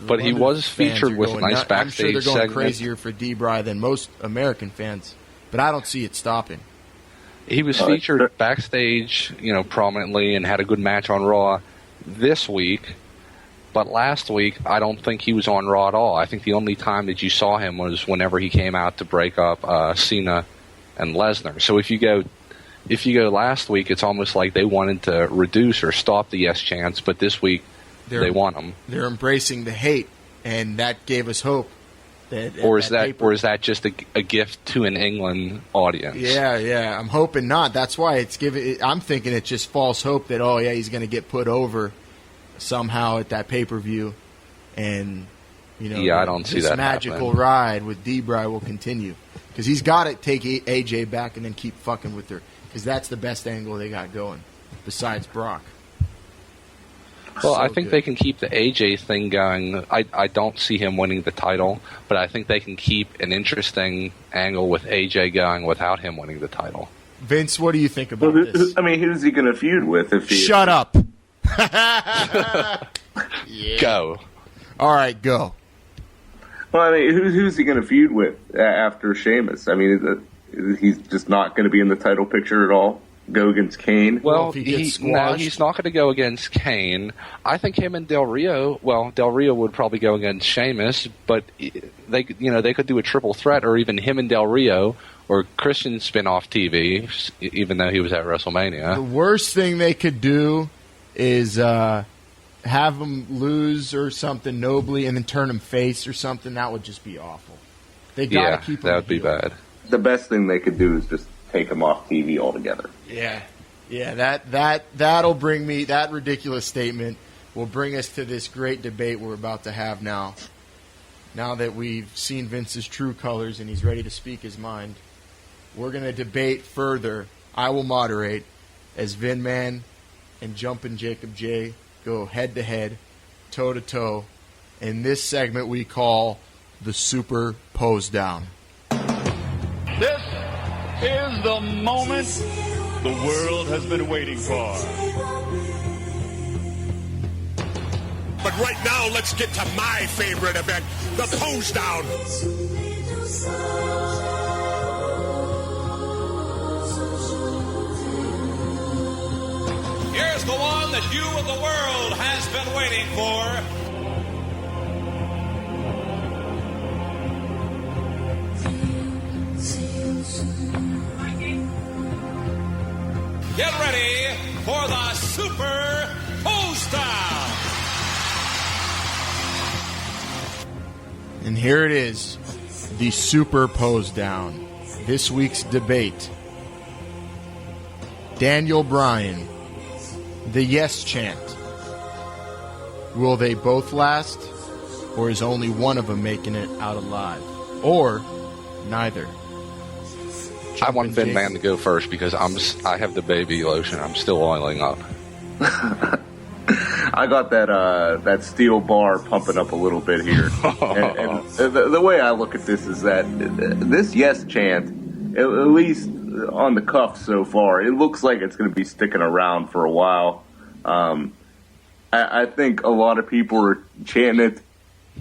But he was featured with a nice backstage I'm sure they're going segment. crazier for D-Bry than most American fans, but I don't see it stopping. He was featured backstage, prominently, and had a good match on Raw this week. But last week, I don't think he was on Raw at all. I think the only time that you saw him was whenever he came out to break up Cena and Lesnar. So if you go last week, it's almost like they wanted to reduce or stop the yes chants, but this week they want them. They're embracing the hate, and that gave us hope. Or is that just a gift to an England audience? Yeah. I'm hoping not. That's why I'm thinking it's just false hope that he's going to get put over somehow at that pay-per-view, and I don't see that this magical happening. Ride with D-Bry will continue, because he's got to take AJ back and then keep fucking with her, because that's the best angle they got going besides Brock. Well, I think they can keep the AJ thing going. I don't see him winning the title, but I think they can keep an interesting angle with AJ going without him winning the title. Vince, what do you think about this? I mean, who's he going to feud with? Shut up. Go. All right, go. Well, I mean, who's he going to feud with after Sheamus? I mean, he's just not going to be in the title picture at all. Go against Kane? Well, he's not going to go against Kane. I think him and Del Rio. Well, Del Rio would probably go against Sheamus, but they could do a triple threat, or even him and Del Rio, or Christian spin off TV, even though he was at WrestleMania. The worst thing they could do is have him lose or something nobly, and then turn him face or something. That would just be awful. They gotta keep him. That would be bad. The best thing they could do is just take him off TV altogether. Yeah. That'll bring me. That ridiculous statement will bring us to this great debate we're about to have now. Now that we've seen Vince's true colors and he's ready to speak his mind, we're going to debate further. I will moderate as Vinman and Jumpin Jake go head to head, toe to toe, in this segment we call the Super Pose Down. This is the moment the world has been waiting for. But right now, let's get to my favorite event, the Pose Down. Here's the one that you and the world has been waiting for. Get ready for the Super Pose Down. And here it is, the Super Pose Down. This week's debate. Daniel Bryan, the Yes Chant. Will they both last, or is only one of them making it out alive? Or neither? I want Vinman to go first because I have the baby lotion. I'm still oiling up. I got that steel bar pumping up a little bit here. and the way I look at this is that this yes chant, at least on the cuff so far, it looks like it's going to be sticking around for a while. I think a lot of people are chanting it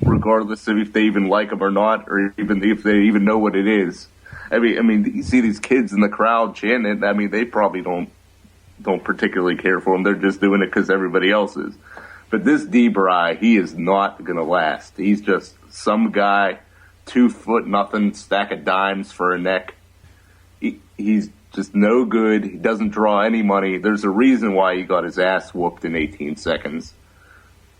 regardless of if they even like them or not, or even if they even know what it is. I mean, you see these kids in the crowd chanting it. I mean, they probably don't particularly care for them. They're just doing it because everybody else is. But this D-Bry, he is not going to last. He's just some guy, 2 foot nothing, stack of dimes for a neck. He's just no good. He doesn't draw any money. There's a reason why he got his ass whooped in 18 seconds.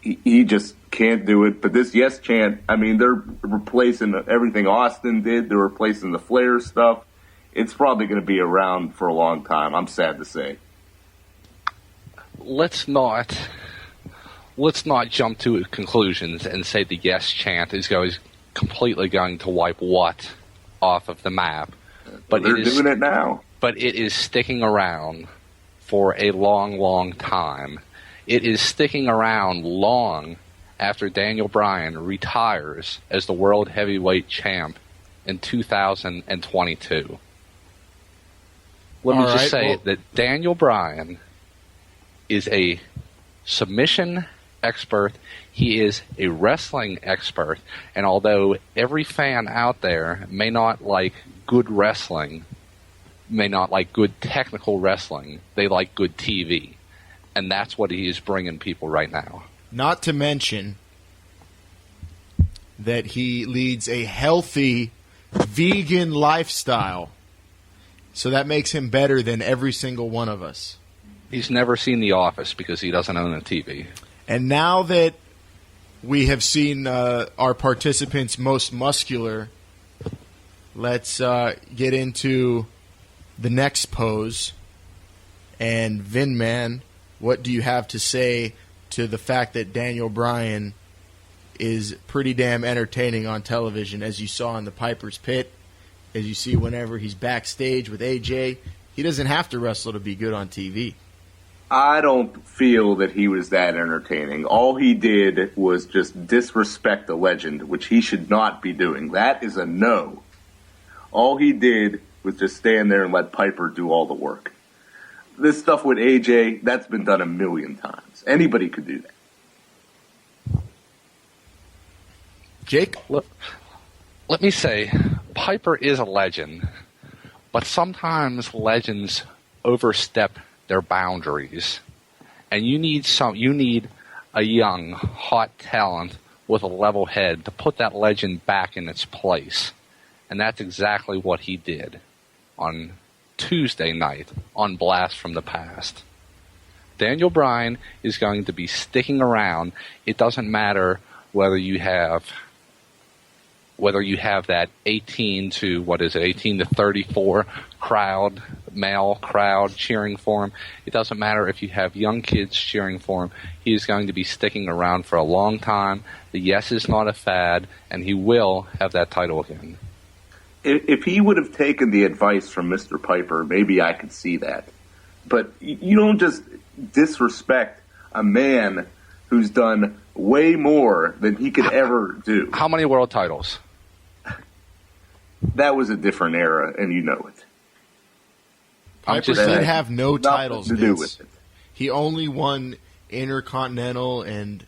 He just can't do it. But this yes chant, I mean, they're replacing everything Austin did. They're replacing the Flair stuff. It's probably going to be around for a long time. I'm sad to say. Let's not jump to conclusions and say the yes chant is completely going to wipe what off of the map. But they're doing it now. But it is sticking around for a long, long time. It is sticking around long after Daniel Bryan retires as the World Heavyweight Champ in 2022. Let me just say that Daniel Bryan is a submission expert. He is a wrestling expert. And although every fan out there may not like good wrestling, may not like good technical wrestling, they like good TV. And that's what he is bringing people right now. Not to mention that he leads a healthy vegan lifestyle. So that makes him better than every single one of us. He's never seen The Office because he doesn't own a TV. And now that we have seen our participants most muscular, let's get into the next pose. And Vinman, what do you have to say to the fact that Daniel Bryan is pretty damn entertaining on television, as you saw in the Piper's Pit, as you see whenever he's backstage with AJ? He doesn't have to wrestle to be good on TV. I don't feel that he was that entertaining. All he did was just disrespect the legend, which he should not be doing. That is a no. All he did was just stand there and let Piper do all the work. This stuff with AJ, that's been done a million times. Anybody could do that. Jake? Let me say, Piper is a legend, but sometimes legends overstep their boundaries. And you need a young, hot talent with a level head to put that legend back in its place. And that's exactly what he did on Tuesday night on Blast from the Past. Daniel Bryan is going to be sticking around. It doesn't matter whether you have that 18 to 34 male crowd cheering for him. It doesn't matter if you have young kids cheering for him. He is going to be sticking around for a long time. The yes is not a fad, and he will have that title again. If he would have taken the advice from Mr. Piper, maybe I could see that. But you don't just disrespect a man who's done way more than he could ever do. How many world titles? That was a different era, and you know it. Piper did have no titles to do with it. He only won Intercontinental and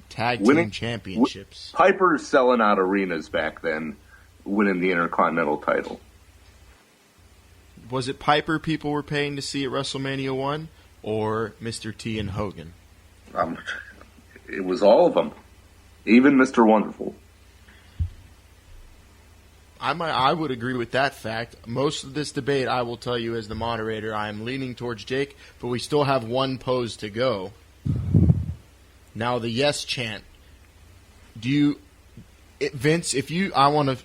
Tag Team Championships. Piper selling out arenas back then, winning the Intercontinental title. Was it Piper people were paying to see at WrestleMania 1 or Mr. T and Hogan? It was all of them, even Mr. Wonderful. I would agree with that fact. Most of this debate, I will tell you as the moderator, I am leaning towards Jake, but we still have one pose to go. Now the yes chant. Vince, I want to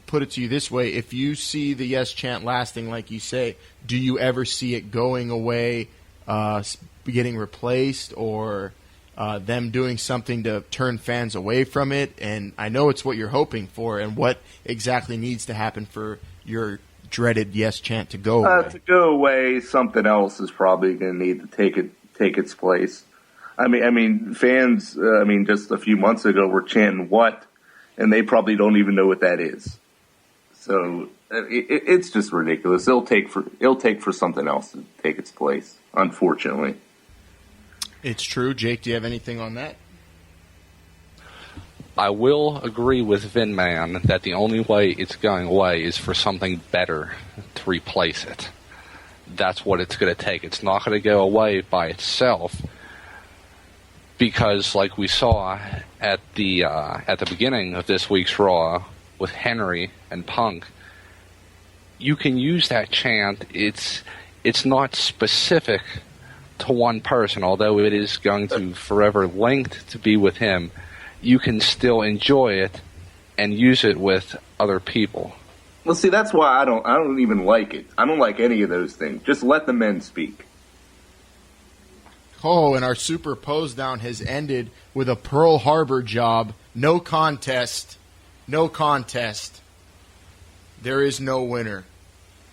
put it to you this way. If you see the yes chant lasting like you say, do you ever see it going away, getting replaced, or them doing something to turn fans away from it? And I know it's what you're hoping for, and what exactly needs to happen for your dreaded yes chant to go away? To go away, something else is probably going to need to take its place. I mean, fans. Just a few months ago were chanting "what," and they probably don't even know what that is. So it's just ridiculous. It'll take for something else to take its place, unfortunately. It's true. Jake, do you have anything on that? I will agree with Vinman that the only way it's going away is for something better to replace it. That's what it's going to take. It's not going to go away by itself because, like we saw at the beginning of this week's Raw with Henry and Punk, you can use that chant. It's not specific to one person, although it is going to forever linked to be with him. You can still enjoy it and use it with other people. Well, see, that's why I don't even like it. I don't like any of those things. Just let the men speak. Oh, and our super pose down has ended with a Pearl Harbor job. No contest. No contest. There is no winner.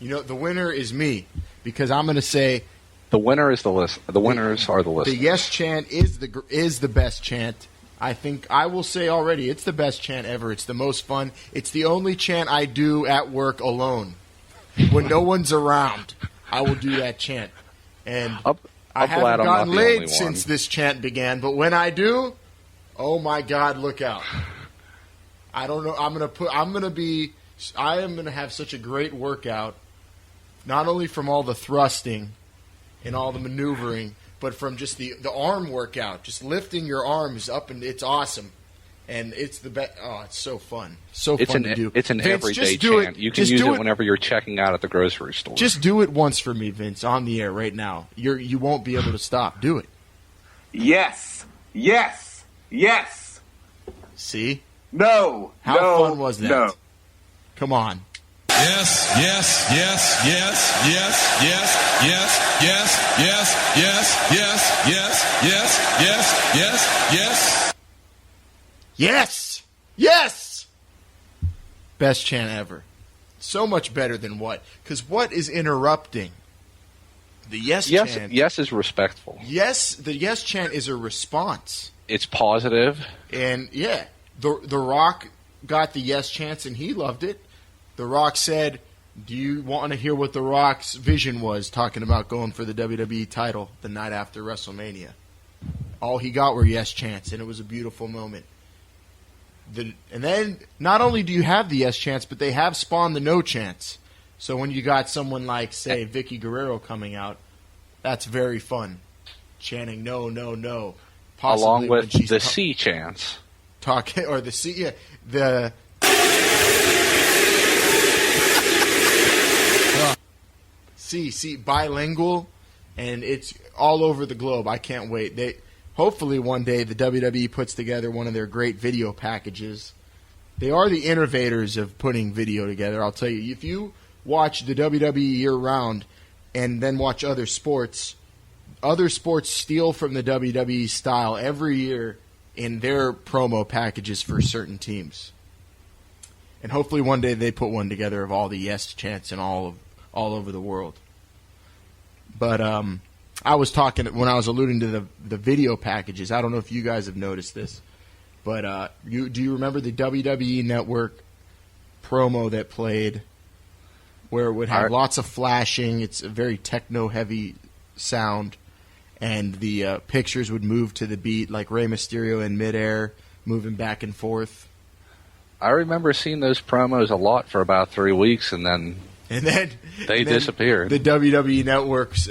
You know, the winner is me, because I'm going to say the winner is the list. The winners are the listeners. The yes chant is the best chant. I think I will say already it's the best chant ever. It's the most fun. It's the only chant I do at work alone. When no one's around, I will do that chant. And I haven't gotten laid since this chant began, but when I do, oh my God, look out. I don't know. I am going to have such a great workout, not only from all the thrusting and all the maneuvering, but from just the arm workout, just lifting your arms up, and it's awesome. And it's the best. Oh, it's so fun. So fun to do. It's an Vince, everyday chant. You can use it whenever you're checking out at the grocery store. Just do it once for me, Vince, on the air right now. You won't be able to stop. Do it. Yes. Yes. Yes. See? No. How fun was that? No. Come on. Yes, yes, yes, yes, yes, yes, yes, yes, yes, yes, yes, yes, yes, yes, yes, yes. Yes! Yes! Best chant ever. So much better than what? Because what is interrupting? The yes chant. Yes is respectful. Yes, the yes chant is a response. It's positive. And, yeah, The Rock got the yes chants and he loved it. The Rock said, do you want to hear what The Rock's vision was, talking about going for the WWE title the night after WrestleMania? All he got were yes chants, and it was a beautiful moment. And then, not only do you have the yes chants, but they have spawned the no chants. So when you got someone like, say, Vicky Guerrero coming out, that's very fun. Chanting no, no, no. Possibly along with the C chants. Or the C, yeah. The... See, bilingual, and it's all over the globe. I can't wait. Hopefully one day the WWE puts together one of their great video packages. They are the innovators of putting video together. I'll tell you, if you watch the WWE year-round and then watch other sports steal from the WWE style every year in their promo packages for certain teams. And hopefully one day they put one together of all the yes chants and all over the world. But I was talking when I was alluding to the video packages. I don't know if you guys have noticed this, but do you remember the WWE Network promo that played where it would have lots of flashing? It's a very techno-heavy sound, and the pictures would move to the beat, like Rey Mysterio in midair, moving back and forth. I remember seeing those promos a lot for about 3 weeks, and then they disappeared. The WWE Networks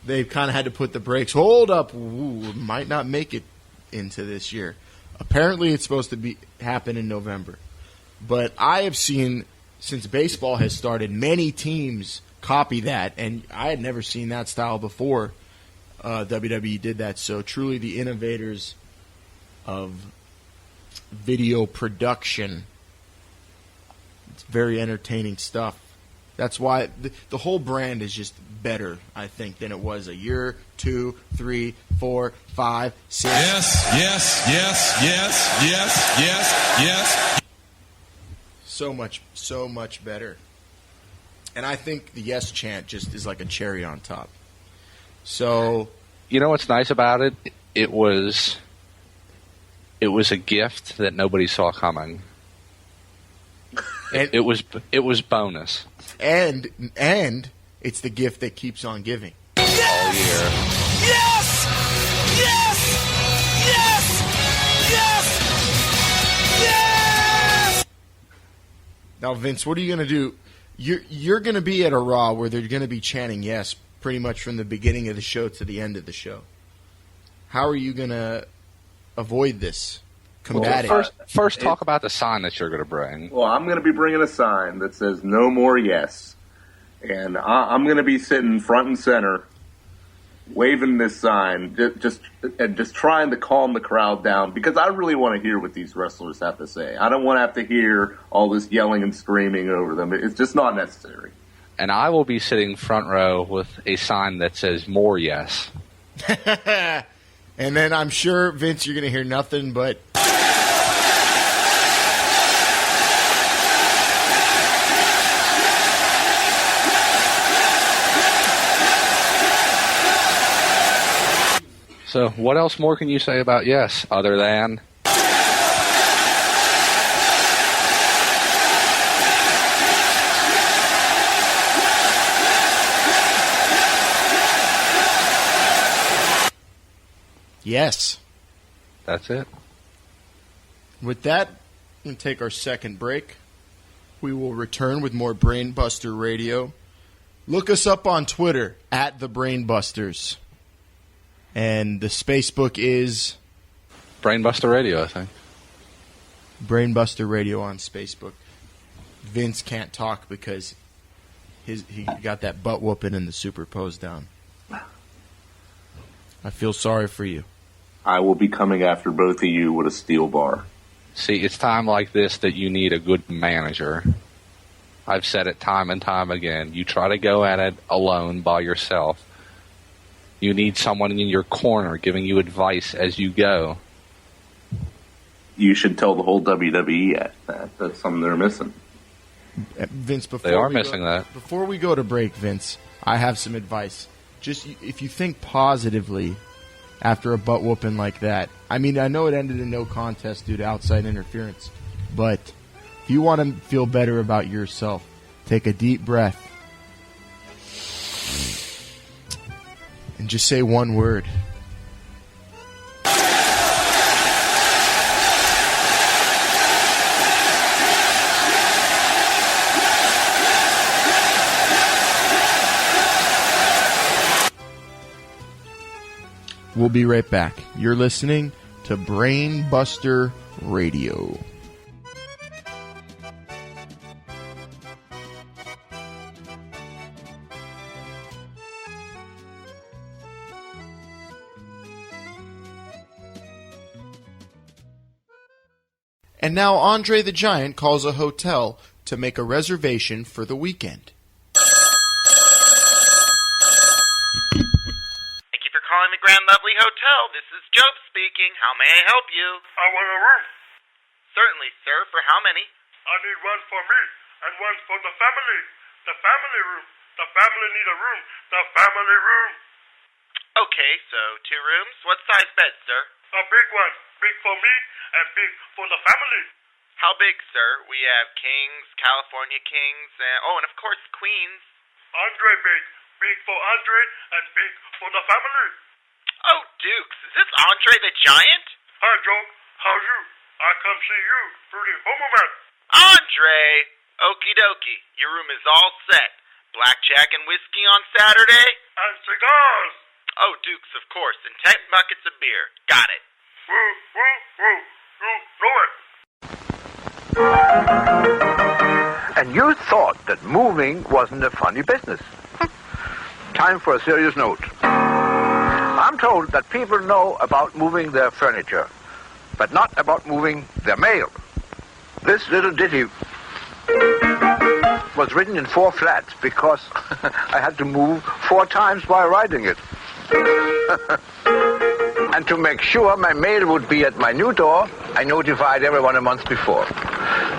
they kind of had to put the brakes. Hold up, might not make it into this year. Apparently, it's supposed to happen in November. But I have seen, since baseball has started, many teams copy that, and I had never seen that style before. WWE did that. So truly, the innovators of video production. It's very entertaining stuff. That's why the whole brand is just better, I think, than it was a year, 2, 3, 4, 5, 6. Yes, yes, yes, yes, yes, yes, yes. So much better. And I think the yes chant just is like a cherry on top. So, you know what's nice about it? It was a gift that nobody saw coming. It was bonus. And it's the gift that keeps on giving. Yes! All year. Yes! Yes! Yes! Yes! Yes! Now, Vince, what are you going to do? You're going to be at a Raw where they're going to be chanting yes pretty much from the beginning of the show to the end of the show. How are you going to avoid this? Combat it. First talk about the sign that you're going to bring. Well, I'm going to be bringing a sign that says "No More Yes," and I'm going to be sitting front and center, waving this sign, just trying to calm the crowd down, because I really want to hear what these wrestlers have to say. I don't want to have to hear all this yelling and screaming over them. It's just not necessary. And I will be sitting front row with a sign that says "More Yes." And then I'm sure, Vince, you're going to hear nothing but... So what else more can you say about Yes, other than... Yes. That's it. With that, we're going to take our second break. We will return with more Brainbuster Radio. Look us up on Twitter, @the Brainbusters. And the Spacebook is... Brainbuster Radio, I think. Brainbuster Radio on Spacebook. Vince can't talk because he got that butt whooping in the superpose down. I feel sorry for you. I will be coming after both of you with a steel bar. See, it's time like this that you need a good manager. I've said it time and time again. You try to go at it alone by yourself. You need someone in your corner giving you advice as you go. You should tell the whole WWE that. That's something they're missing. Vince, they are missing that. Before we go to break, Vince, I have some advice. Just if you think positively after a butt whooping like that. I mean, I know it ended in no contest due to outside interference, but if you want to feel better about yourself, take a deep breath and just say one word. We'll be right back. You're listening to Brainbuster Radio. And now Andre the Giant calls a hotel to make a reservation for the weekend. Calling the Grand Lovely Hotel. This is Job speaking. How may I help you? I want a room. Certainly, sir. For how many? I need one for me and one for the family. The family room. The family need a room. The family room. Okay, so 2 rooms. What size bed, sir? A big one. Big for me and big for the family. How big, sir? We have kings, California kings, and of course, queens. Andre big. Big for Andre and big for the family. Oh, Dukes, is this Andre the Giant? Hi, Joe. How you? I come see you through the homo man. Andre! Okie dokie. Your room is all set. Blackjack and whiskey on Saturday? And cigars. Oh, Dukes, of course. And 10 buckets of beer. Got it. Woo, woo, woo. You know it. And you thought that moving wasn't a funny business. Time for a serious note. I'm told that people know about moving their furniture, but not about moving their mail. This little ditty was written in 4 flats because I had to move 4 times while writing it. And to make sure my mail would be at my new door, I notified everyone a month before.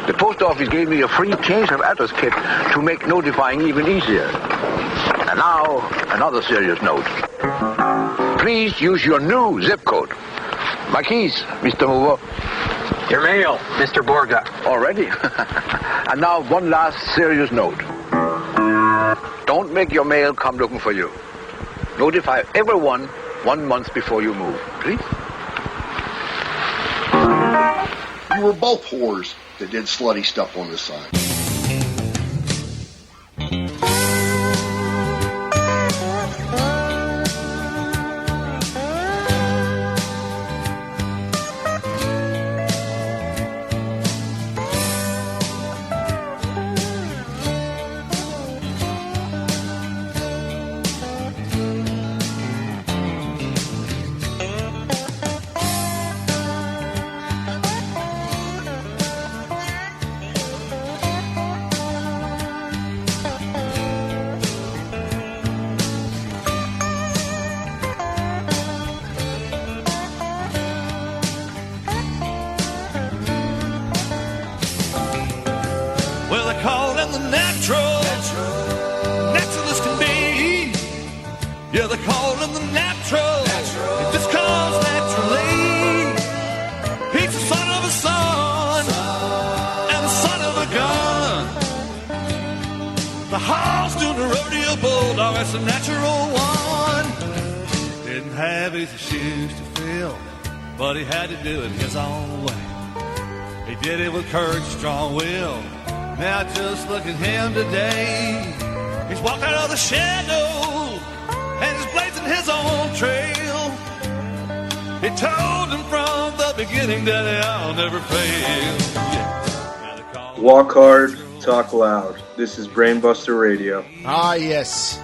The post office gave me a free change of address kit to make notifying even easier. And now, another serious note. Please use your new zip code. My keys, Mr. Mover. Your mail, Mr. Borga. Already? And now, one last serious note. Don't make your mail come looking for you. Notify everyone 1 month before you move, please. You were both whores that did slutty stuff on the side. Well, they call them the natural as can be. Yeah, they call them the natural. Just call horse doing the rodeo bulldog, that's a natural one. Didn't have easy shoes to fill, but he had to do it his own way. He did it with courage, strong will. Now just look at him today. He's walked out of the shadow and he's blazing his own trail. He told him from the beginning that I'll never fail. Yeah. Walk hard, talk loud. This is Brainbuster Radio. Ah, yes.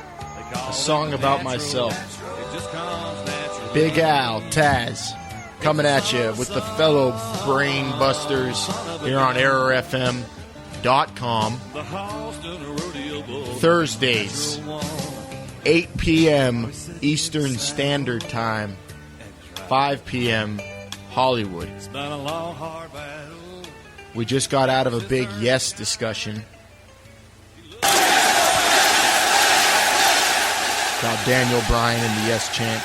A song about myself. Big Al, Taz, coming at you with the fellow Brainbusters here on ErrorFM.com. Thursdays, 8 p.m. Eastern Standard Time, 5 p.m. Hollywood. We just got out of a big yes discussion. About Daniel Bryan and the yes chant.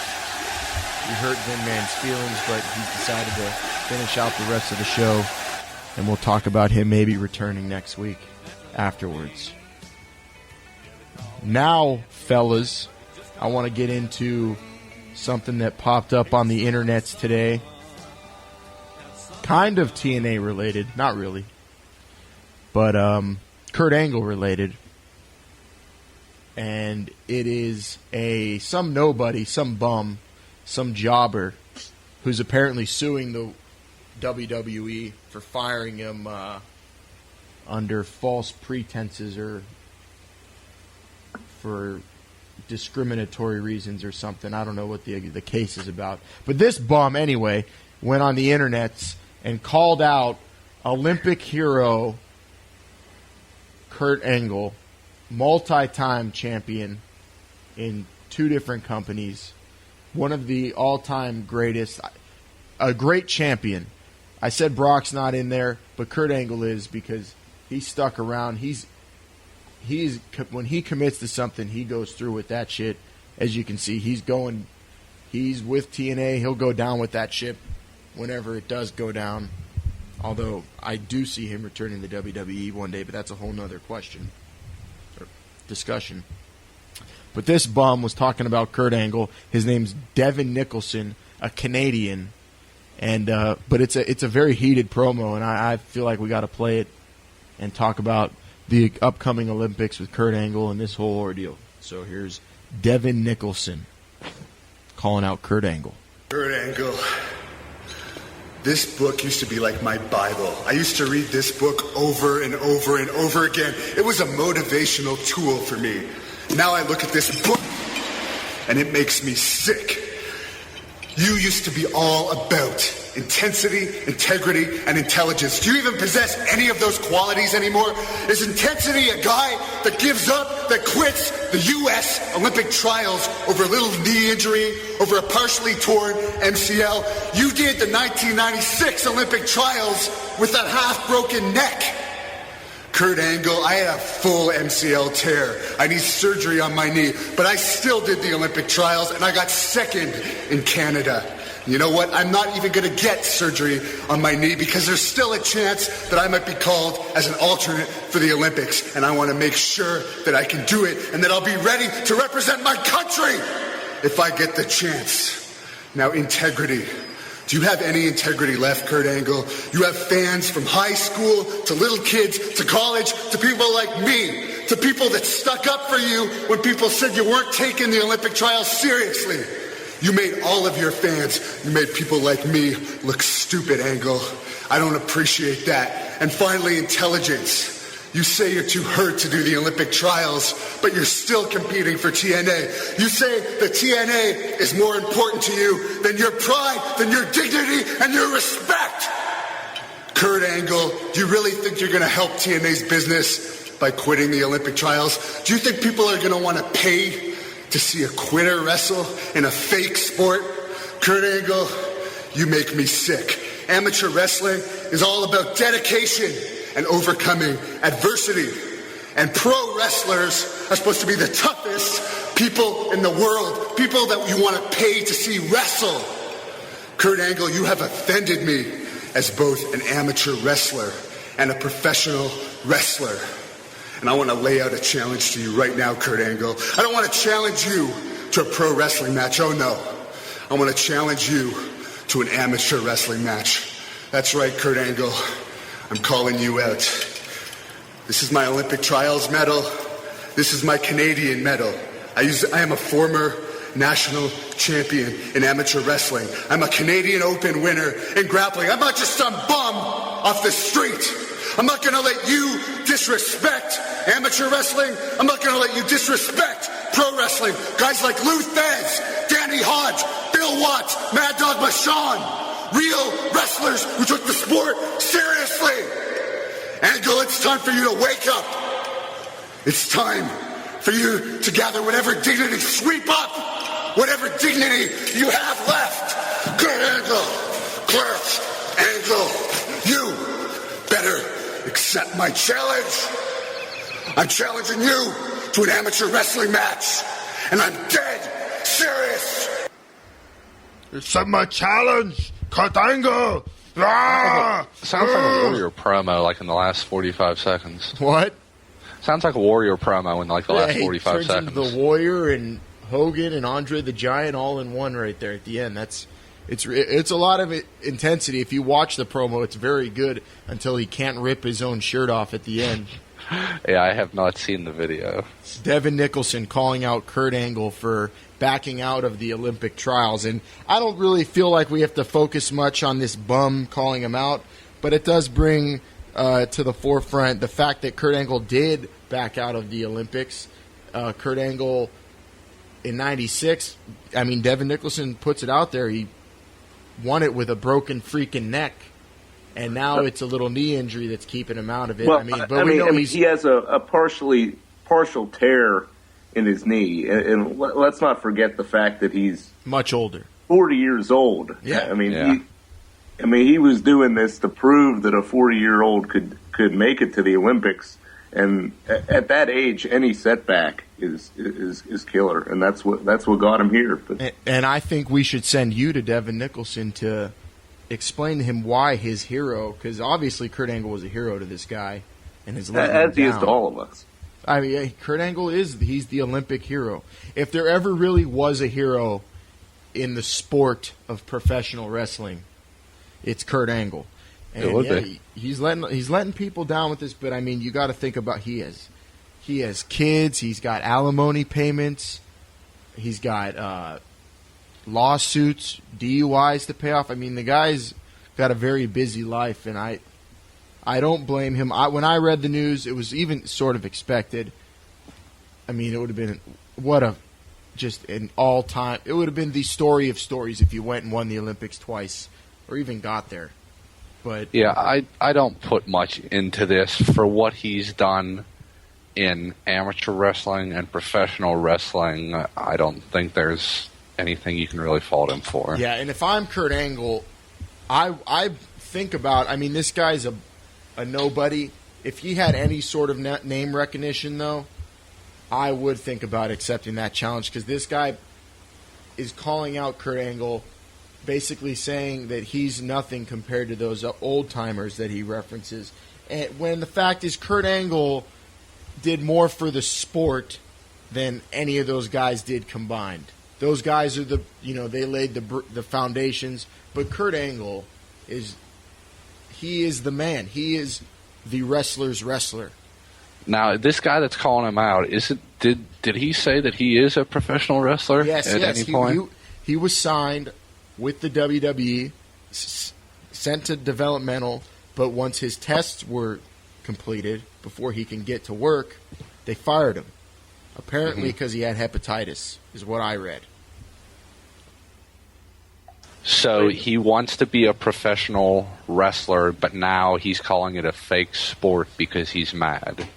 We hurt Vinman's feelings, but he's decided to finish out the rest of the show, and we'll talk about him maybe returning next week afterwards. Now, fellas, I want to get into something that popped up on the internets today. Kind of TNA related, not really, but Kurt Angle related. And it is some nobody, some bum, some jobber who's apparently suing the WWE for firing him under false pretenses or for discriminatory reasons or something. I don't know what the case is about. But this bum, anyway, went on the internet and called out Olympic hero Kurt Angle, multi-time champion in 2 different companies, one of the all-time greatest, a great champion. I said Brock's not in there, but Kurt Angle is because he stuck around. He's when he commits to something, he goes through with that shit. As you can see, he's with TNA. He'll go down with that ship whenever it does go down. Although I do see him returning to WWE one day, but that's a whole nother question or discussion. But this bum was talking about Kurt Angle. His name's Devin Nicholson, a Canadian, and but it's a very heated promo, and I feel like we got to play it and talk about the upcoming Olympics with Kurt Angle and this whole ordeal. So here's Devin Nicholson calling out Kurt Angle. Kurt Angle, this book used to be like my Bible. I used to read this book over and over and over again. It was a motivational tool for me. Now I look at this book and it makes me sick. You used to be all about intensity, integrity, and intelligence. Do you even possess any of those qualities anymore? Is intensity a guy that gives up, that quits the U.S. Olympic trials over a little knee injury, over a partially torn MCL? You did the 1996 Olympic trials with that half-broken neck. Kurt Angle, I had a full MCL tear. I need surgery on my knee, but I still did the Olympic trials, and I got second in Canada. You know what? I'm not even going to get surgery on my knee because there's still a chance that I might be called as an alternate for the Olympics, and I want to make sure that I can do it and that I'll be ready to represent my country if I get the chance. Now, integrity. Do you have any integrity left, Kurt Angle? You have fans from high school to little kids to college to people like me, to people that stuck up for you when people said you weren't taking the Olympic trials seriously. You made all of your fans, you made people like me look stupid, Angle. I don't appreciate that. And finally, intelligence. You say you're too hurt to do the Olympic trials, but you're still competing for TNA. You say that TNA is more important to you than your pride, than your dignity, and your respect. Kurt Angle, do you really think you're going to help TNA's business by quitting the Olympic trials? Do you think people are going to want to pay to see a quitter wrestle in a fake sport? Kurt Angle, you make me sick. Amateur wrestling is all about dedication and overcoming adversity. And pro wrestlers are supposed to be the toughest people in the world, people that you want to pay to see wrestle. Kurt Angle, you have offended me as both an amateur wrestler and a professional wrestler. And I want to lay out a challenge to you right now, Kurt Angle. I don't want to challenge you to a pro wrestling match. Oh, no. I want to challenge you to an amateur wrestling match. That's right, Kurt Angle. I'm calling you out. This is my Olympic trials medal. This is my Canadian medal. I am a former national champion in amateur wrestling. I'm a Canadian Open winner in grappling. I'm not just some bum off the street. I'm not going to let you disrespect amateur wrestling. I'm not going to let you disrespect pro wrestling. Guys like Lou Thez, Danny Hodge, Bill Watts, Mad Dog Bashan. Real wrestlers who took the sport seriously. Angle, it's time for you to wake up. It's time for you to gather whatever dignity, sweep up whatever dignity you have left. Kurt Angle, you better accept my challenge. I'm challenging you to an amateur wrestling match, and I'm dead serious. Accept my challenge, Kurt Angle. Sounds like a Warrior promo, like in the last 45 seconds. What? Sounds like a Warrior promo in like the last 45 turns seconds. Into the Warrior and Hogan and Andre the Giant all in one right there at the end. It's a lot of intensity. If you watch the promo, it's very good until he can't rip his own shirt off at the end. Yeah, I have not seen the video. Devin Nicholson calling out Kurt Angle for backing out of the Olympic trials. And I don't really feel like we have to focus much on this bum calling him out, but it does bring to the forefront the fact that Kurt Angle did back out of the Olympics. Kurt Angle in 96, I mean, Devin Nicholson puts it out there. He won it with a broken freaking neck. And now it's a little knee injury that's keeping him out of it. Well, we know he has a partial tear in his knee, and let's not forget the fact that he's much older, 40 years old. Yeah, he was doing this to prove that a 40-year-old could make it to the Olympics, and at that age, any setback is killer, and that's what got him here. But and I think we should send you to Devin Nicholson to explain to him why his hero, because obviously Kurt Angle was a hero to this guy, and is letting him as he is to all of us. I mean, Kurt Angle he's the Olympic hero. If there ever really was a hero in the sport of professional wrestling, it's Kurt Angle. And it would be. He's letting people down with this, but I mean, you got to think about he has kids, he's got alimony payments, he's got lawsuits, DUIs to pay off. I mean, the guy's got a very busy life, and I don't blame him. When I read the news, it was even sort of expected. I mean, it would have been just an all-time. It would have been the story of stories if you went and won the Olympics twice, or even got there. But yeah, I don't put much into this for what he's done in amateur wrestling and professional wrestling. I don't think there's anything you can really fault him for. Yeah, and if I'm Kurt Angle, I think about. I mean, this guy's a nobody. If he had any sort of name recognition, though, I would think about accepting that challenge, because this guy is calling out Kurt Angle, basically saying that he's nothing compared to those old-timers that he references. And when the fact is Kurt Angle did more for the sport than any of those guys did combined. Those guys are they laid the foundations, but Kurt Angle is the man. He is the wrestler's wrestler. Now, this guy that's calling him out, did he say that he is a professional wrestler at any point? He was signed with the WWE, sent to developmental, but once his tests were completed, before he can get to work, they fired him. Apparently because he had hepatitis, is what I read. So he wants to be a professional wrestler, but now he's calling it a fake sport because he's mad.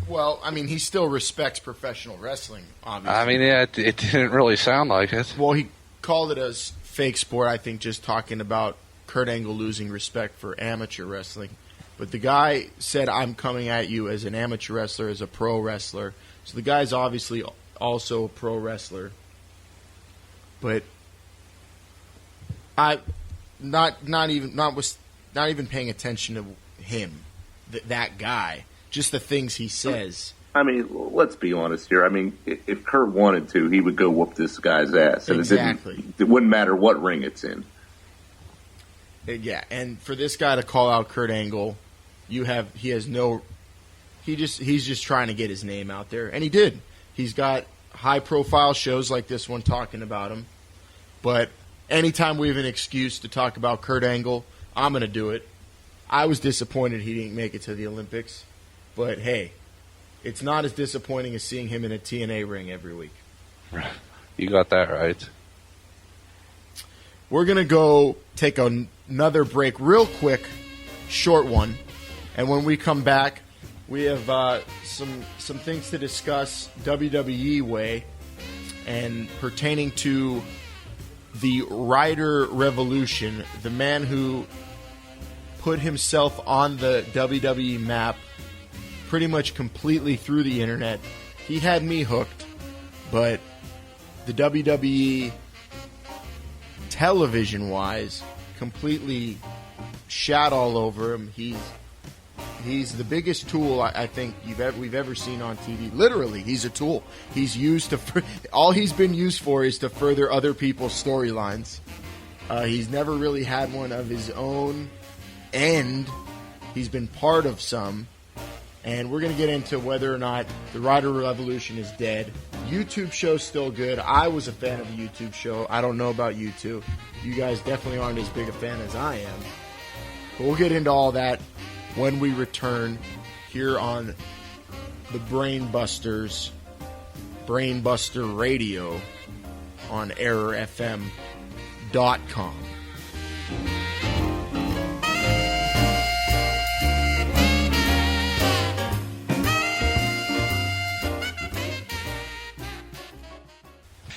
Well, I mean, he still respects professional wrestling, obviously. I mean, yeah, it didn't really sound like it. Well, he called it a fake sport, I think, just talking about Kurt Angle losing respect for amateur wrestling. But the guy said, I'm coming at you as an amateur wrestler, as a pro wrestler. So the guy's obviously also a pro wrestler. But I not even paying attention to him, that guy. just the things he says. I mean, let's be honest here. I mean, if Kurt wanted to, he would go whoop this guy's ass. And Exactly. It wouldn't matter what ring it's in. Yeah, and for this guy to call out Kurt Angle, he's just trying to get his name out there, and he did. He's got high-profile shows like this one talking about him, but anytime we have an excuse to talk about Kurt Angle, I'm going to do it. I was disappointed he didn't make it to the Olympics, but hey, it's not as disappointing as seeing him in a TNA ring every week. You got that right. We're going to go take another break real quick, short one, and when we come back, we have some things to discuss WWE way and pertaining to the Rider Revolution, the man who put himself on the WWE map pretty much completely through the internet. He had me hooked, but the WWE television-wise completely shat all over him. He's the biggest tool I think we've ever seen on TV. Literally, he's a tool. He's used to all he's been used for is to further other people's storylines. He's never really had one of his own, and he's been part of some. And we're going to get into whether or not the Rider Revolution is dead. YouTube show's still good. I was a fan of the YouTube show. I don't know about you two. You guys definitely aren't as big a fan as I am. But we'll get into all that when we return here on the Brainbusters, Brainbuster Radio on errorfm.com.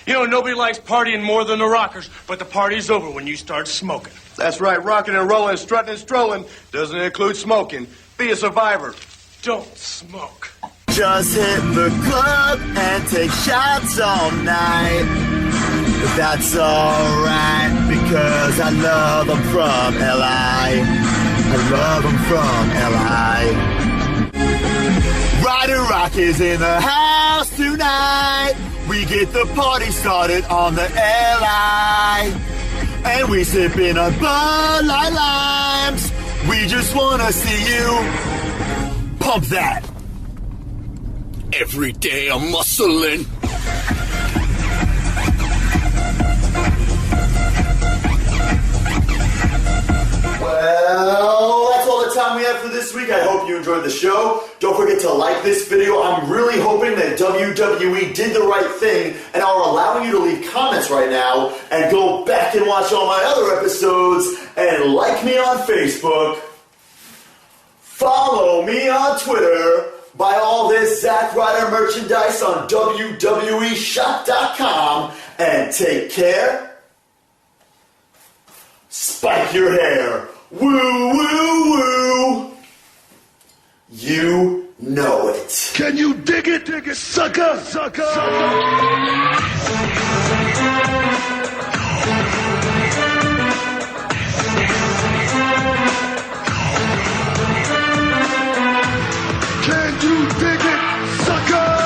You know, nobody likes partying more than the rockers, but the party's over when you start smoking. That's right, rocking and rolling, strutting and strolling doesn't include smoking. Be a survivor. Don't smoke. Just hit the club and take shots all night. But that's alright, because I love them from L.I. I love them from L.I. Rider Rock is in the house tonight. We get the party started on the L.I. And we sipping on Bud Light Limes. We just want to see you pump that. Every day I'm muscling. Well, that's all the time we have for this week. I hope you enjoyed the show. Don't forget to like this video. I'm really hoping that WWE did the right thing and are allowing you to leave comments right now and go back and watch all my other episodes and like me on Facebook. Follow me on Twitter. Buy all this Zack Ryder merchandise on WWEshop.com and take care. Spike your hair. Woo, woo, woo. You know it. Can you dig it, sucker, sucker? Can you dig it, sucker?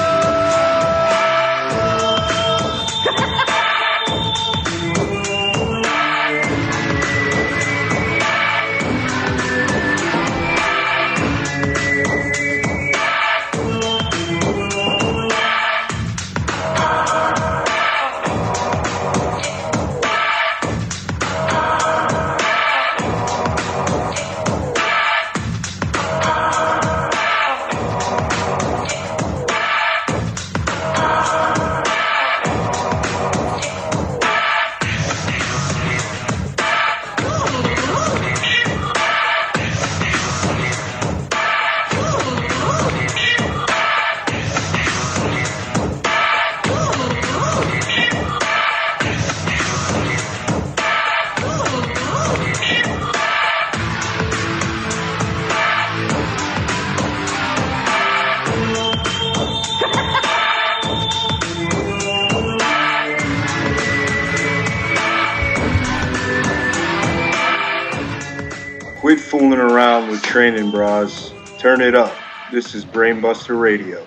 Quit fooling around with training bras. Turn it up. This is Brainbuster Radio.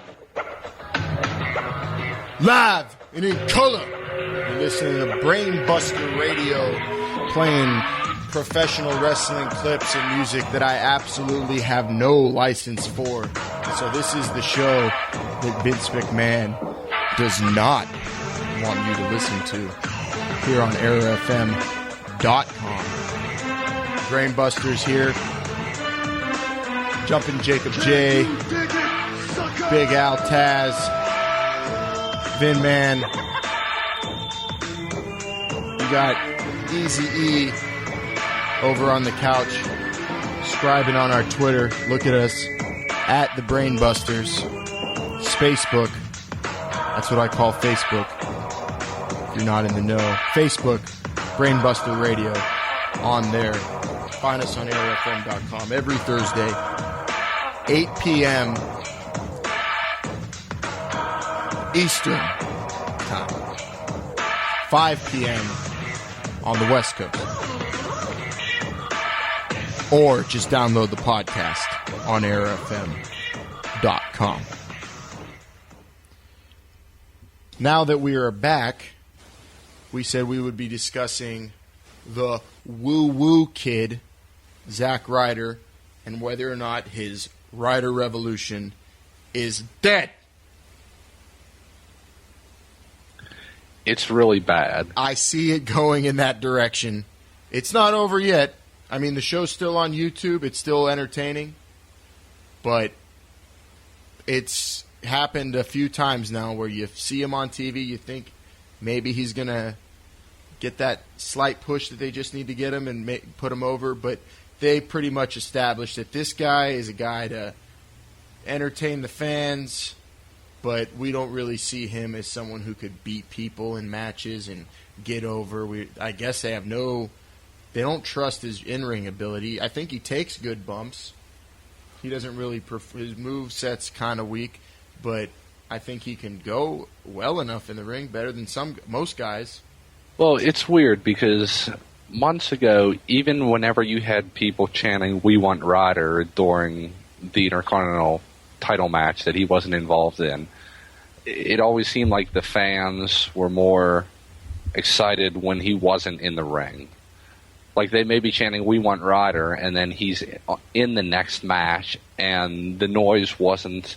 Live and in color. You're listening to Brainbuster Radio, playing professional wrestling clips and music that I absolutely have no license for. So this is the show that Vince McMahon does not want you to listen to here on AirFM.com. Brainbusters here. Jumpin Jake, Big Al Taz, Vinman. You got Easy E over on the couch, subscribing on our Twitter. Look at us at the Brainbusters. Facebook. That's what I call Facebook. If you're not in the know. Facebook, Brainbuster Radio on there. Find us on AirFM.com every Thursday, 8 p.m. Eastern Time, 5 p.m. on the West Coast. Or just download the podcast on AirFM.com. Now that we are back, we said we would be discussing the woo-woo kid, Zack Ryder, and whether or not his Ryder Revolution is dead. It's really bad. I see it going in that direction. It's not over yet. I mean, the show's still on YouTube. It's still entertaining. But it's happened a few times now where you see him on TV, you think maybe he's going to get that slight push that they just need to get him and put him over. But they pretty much established that this guy is a guy to entertain the fans, but we don't really see him as someone who could beat people in matches and get over. I guess they don't trust his in-ring ability. I think he takes good bumps. He doesn't really his moveset's kind of weak, but I think he can go well enough in the ring, better than most guys. Well, it's weird because months ago, even whenever you had people chanting, "We want Ryder" during the Intercontinental title match that he wasn't involved in, it always seemed like the fans were more excited when he wasn't in the ring. Like, they may be chanting, "We want Ryder," and then he's in the next match, and the noise wasn't,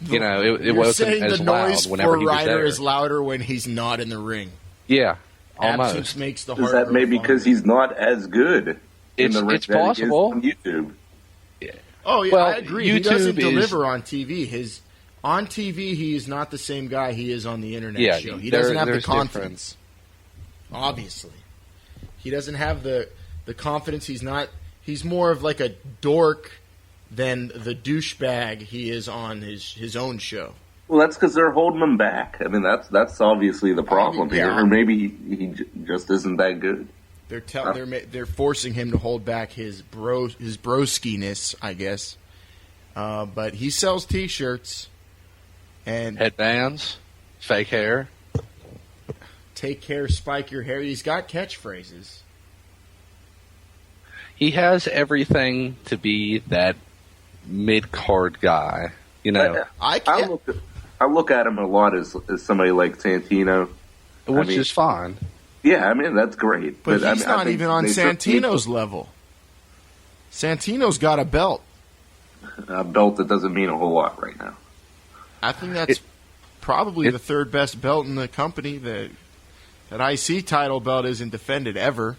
it wasn't as loud whenever he was there. Ryder is louder when he's not in the ring. Yeah, almost. Absence makes the Is heart that grow maybe fonder. because he's not as good in the ring It's possible. on YouTube? Oh, yeah, Well, I agree. He YouTube doesn't is- deliver on TV. On TV, he is not the same guy he is on the internet Yeah, show. He doesn't have the there's confidence. Obviously. He doesn't have the confidence. He's more of like a dork than the douchebag he is on his own show. Well, that's because they're holding him back. I mean, that's obviously the problem here. Or maybe he just isn't that good. They're forcing him to hold back his broskiness, I guess. But he sells T-shirts and Headbands, fake hair. Take care, spike your hair. He's got catchphrases. He has everything to be that mid-card guy. I look at him a lot as somebody like Santino. Which is fine. Yeah, I mean, that's great. But he's I not think even on Santino's level. Santino's got a belt. A belt that doesn't mean a whole lot right now. I think that's probably the third best belt in the company. That IC title belt isn't defended ever.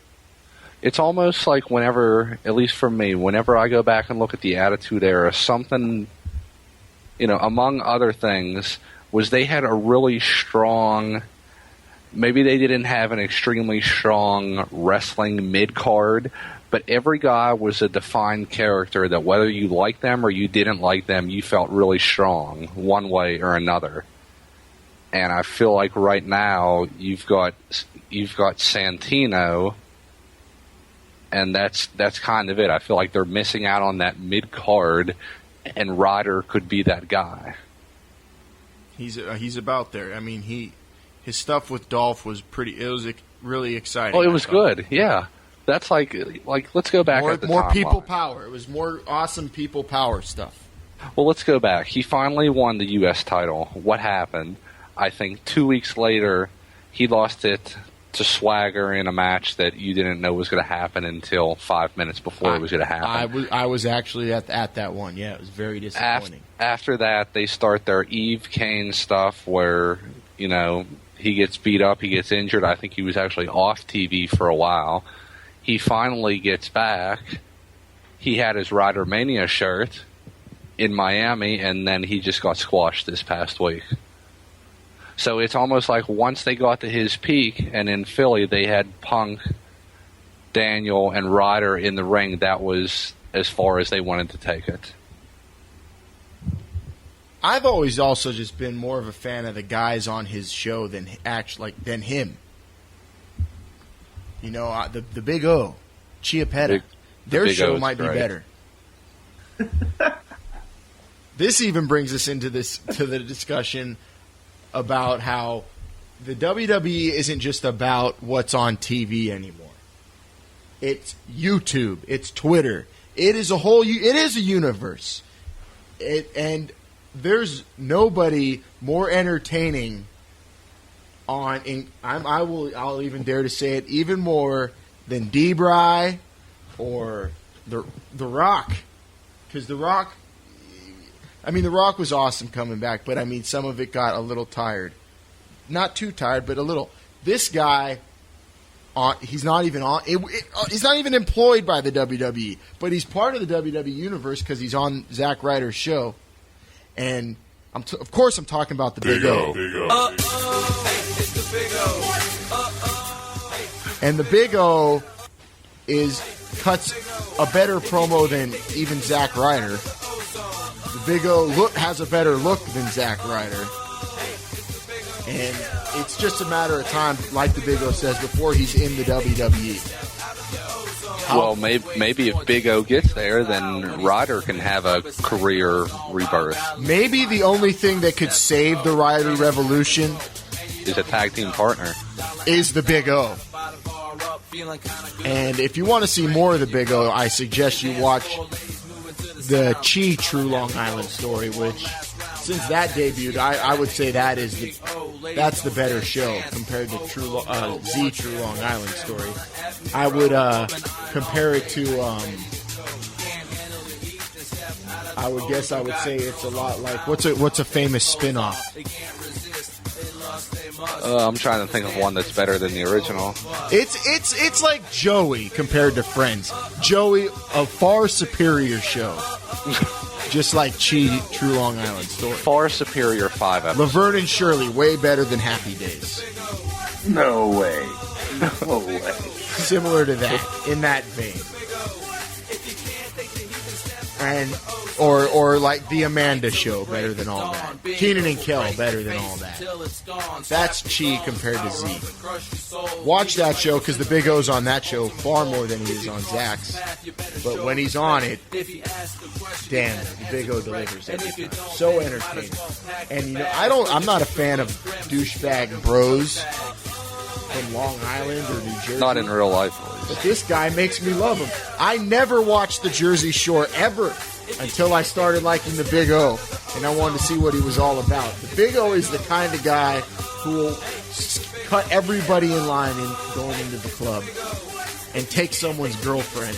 It's almost like whenever, at least for me, whenever I go back and look at the Attitude Era, something, among other things, was they had a really strong, maybe they didn't have an extremely strong wrestling mid-card, but every guy was a defined character that whether you liked them or you didn't like them, you felt really strong one way or another. And I feel like right now you've got Santino, and that's kind of it. I feel like they're missing out on that mid card, and Ryder could be that guy. He's about there. I mean, his stuff with Dolph was really exciting. Oh, it was good. Yeah, that's like let's go back at the more timeline. people power. It was more awesome people power stuff. Well, let's go back. He finally won the U.S. title. What happened? I think 2 weeks later, he lost it to Swagger in a match that you didn't know was going to happen until 5 minutes before it was going to happen. I was actually at that one. Yeah, it was very disappointing. After that, they start their Eve Kane stuff where, you know, he gets beat up, he gets injured. I think he was actually off TV for a while. He finally gets back. He had his Rider Mania shirt in Miami, and then he just got squashed this past week. So it's almost like once they got to his peak, and in Philly they had Punk, Daniel, and Ryder in the ring, that was as far as they wanted to take it. I've always also just been more of a fan of the guys on his show than him. You know, the Big O, Chiappetta, their show might be better. This even brings us into the discussion about how the WWE isn't just about what's on TV anymore. It's YouTube. It's Twitter. It is a universe. And there's nobody more entertaining I'll even dare to say it, even more than D-Bry or the Rock. Because the Rock was awesome coming back, but some of it got a little tired. Not too tired, but a little. This guy, he's not even employed by the WWE, but he's part of the WWE universe because he's on Zack Ryder's show. And of course I'm talking about the Big O. It's the Big O. And the Big O cuts a better promo than even Zack Ryder. The Big O has a better look than Zack Ryder. And it's just a matter of time, like the Big O says, before he's in the WWE. Well, maybe if Big O gets there, then Ryder can have a career rebirth. Maybe the only thing that could save the Ryder Revolution is a tag team partner. Is the Big O. And if you want to see more of the Big O, I suggest you watch the Chi True Long Island story, which since that debuted, I would say that's the better show compared to Z True Long Island story. I would compare it to I would say it's a lot like what's a famous spin-off? I'm trying to think of one that's better than the original. It's like Joey compared to Friends. Joey, a far superior show. Just like Chi, True Long Island story. Far superior 5 episodes. Laverne and Shirley, way better than Happy Days. No way. No way. Similar to that, in that vein. And or like the Amanda Show, better than all that. Keenan and Kel, better than all that. That's Chi compared to Z. Watch that show because the Big O's on that show far more than he is on Zach's. But when he's on it, damn, the Big O delivers everything. So entertaining. And I'm not a fan of douchebag bros from Long Island or New Jersey. Not in real life. But this guy makes me love him. I never watched the Jersey Shore ever until I started liking the Big O, and I wanted to see what he was all about. The Big O is the kind of guy who will cut everybody in line going into the club and take someone's girlfriend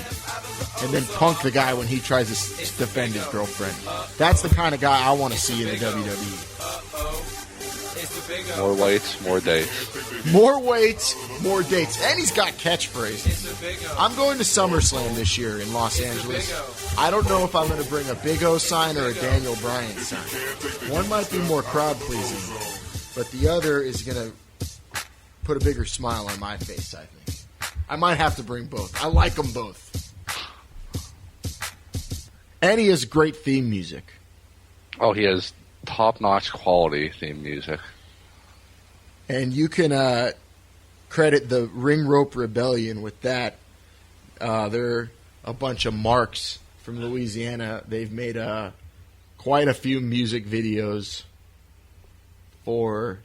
and then punk the guy when he tries to defend his girlfriend. That's the kind of guy I want to see in the WWE. More weights, more dates. More weights, more dates. And he's got catchphrases. I'm going to SummerSlam this year in Los Angeles. I don't know if I'm going to bring a Big O sign or a Daniel Bryan sign. One might be more crowd-pleasing, but the other is going to put a bigger smile on my face, I think. I might have to bring both. I like them both. And he has great theme music. Oh, he has top-notch quality theme music. And you can credit the Ring Rope Rebellion with that. They're a bunch of marks from Louisiana. They've made quite a few music videos for,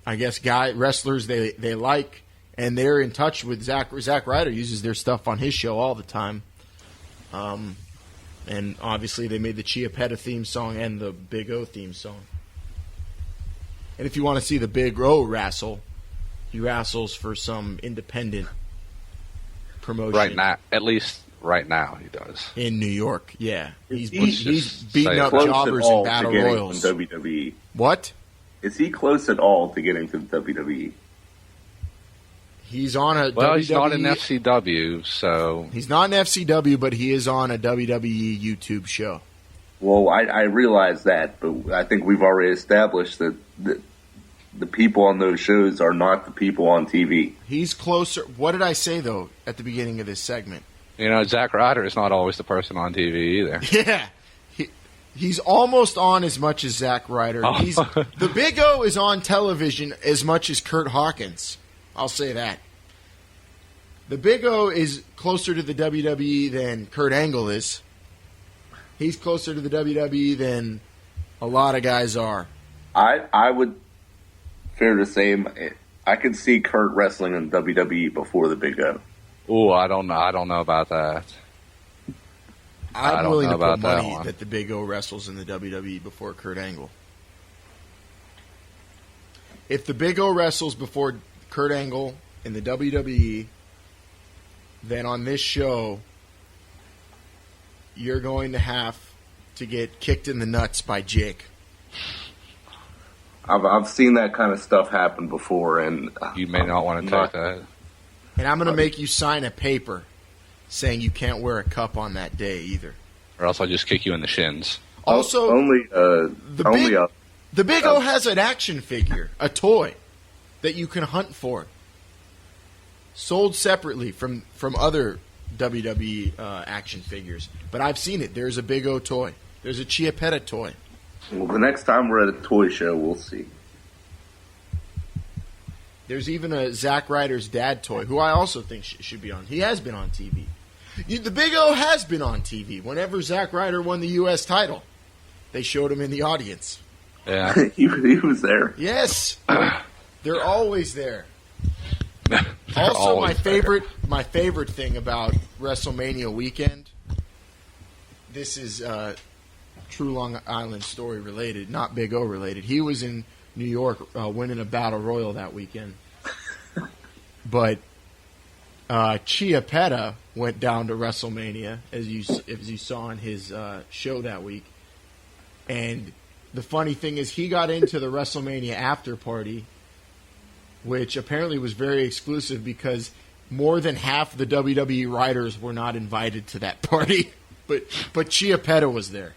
I guess, wrestlers they like, and they're in touch with Zack. Zack Ryder uses their stuff on his show all the time. And obviously they made the Chiapetta theme song and the Big O theme song. And if you want to see the Big O wrestle, he wrestles for some independent promotion. Right now, at least right now he does. In New York, yeah. He's beating up close jobbers at all in battle to getting royals. from WWE? What? Is he close at all to getting to WWE? He's on a Well, WWE. he's not in FCW, so... He's not in FCW, but he is on a WWE YouTube show. Well, I realize that, but I think we've already established that the people on those shows are not the people on TV. He's closer. What did I say, though, at the beginning of this segment? Zack Ryder is not always the person on TV either. Yeah. He's almost on as much as Zack Ryder. Oh. The Big O is on television as much as Kurt Hawkins. I'll say that. The Big O is closer to the WWE than Kurt Angle is. He's closer to the WWE than a lot of guys are. I would, fair to say, I could see Kurt wrestling in WWE before the Big O. Ooh, I don't know about that. I'm willing to put money that the Big O wrestles in the WWE before Kurt Angle. If the Big O wrestles before Kurt Angle in the WWE, then on this show, you're going to have to get kicked in the nuts by Jake. I've seen that kind of stuff happen before, and you may not want to take that. And I'm going to make you sign a paper saying you can't wear a cup on that day either. Or else I'll just kick you in the shins. Also, the Big O has an action figure, a toy, that you can hunt for. Sold separately from other WWE action figures. But I've seen it. There's a Big O toy. There's a Chiapetta toy. Well, the next time we're at a toy show, we'll see. There's even a Zack Ryder's dad toy, who I also think should be on. He has been on TV. The Big O has been on TV. Whenever Zack Ryder won the U.S. title, they showed him in the audience. Yeah. he was there. Yes. They're always there. Also, my favorite thing about WrestleMania weekend, this is true Long Island story related, not Big O related. He was in New York winning a battle royal that weekend. But Chiapetta went down to WrestleMania, as you saw on his show that week. And the funny thing is he got into the WrestleMania after party, which apparently was very exclusive because more than half the WWE writers were not invited to that party. But Chiapetta was there.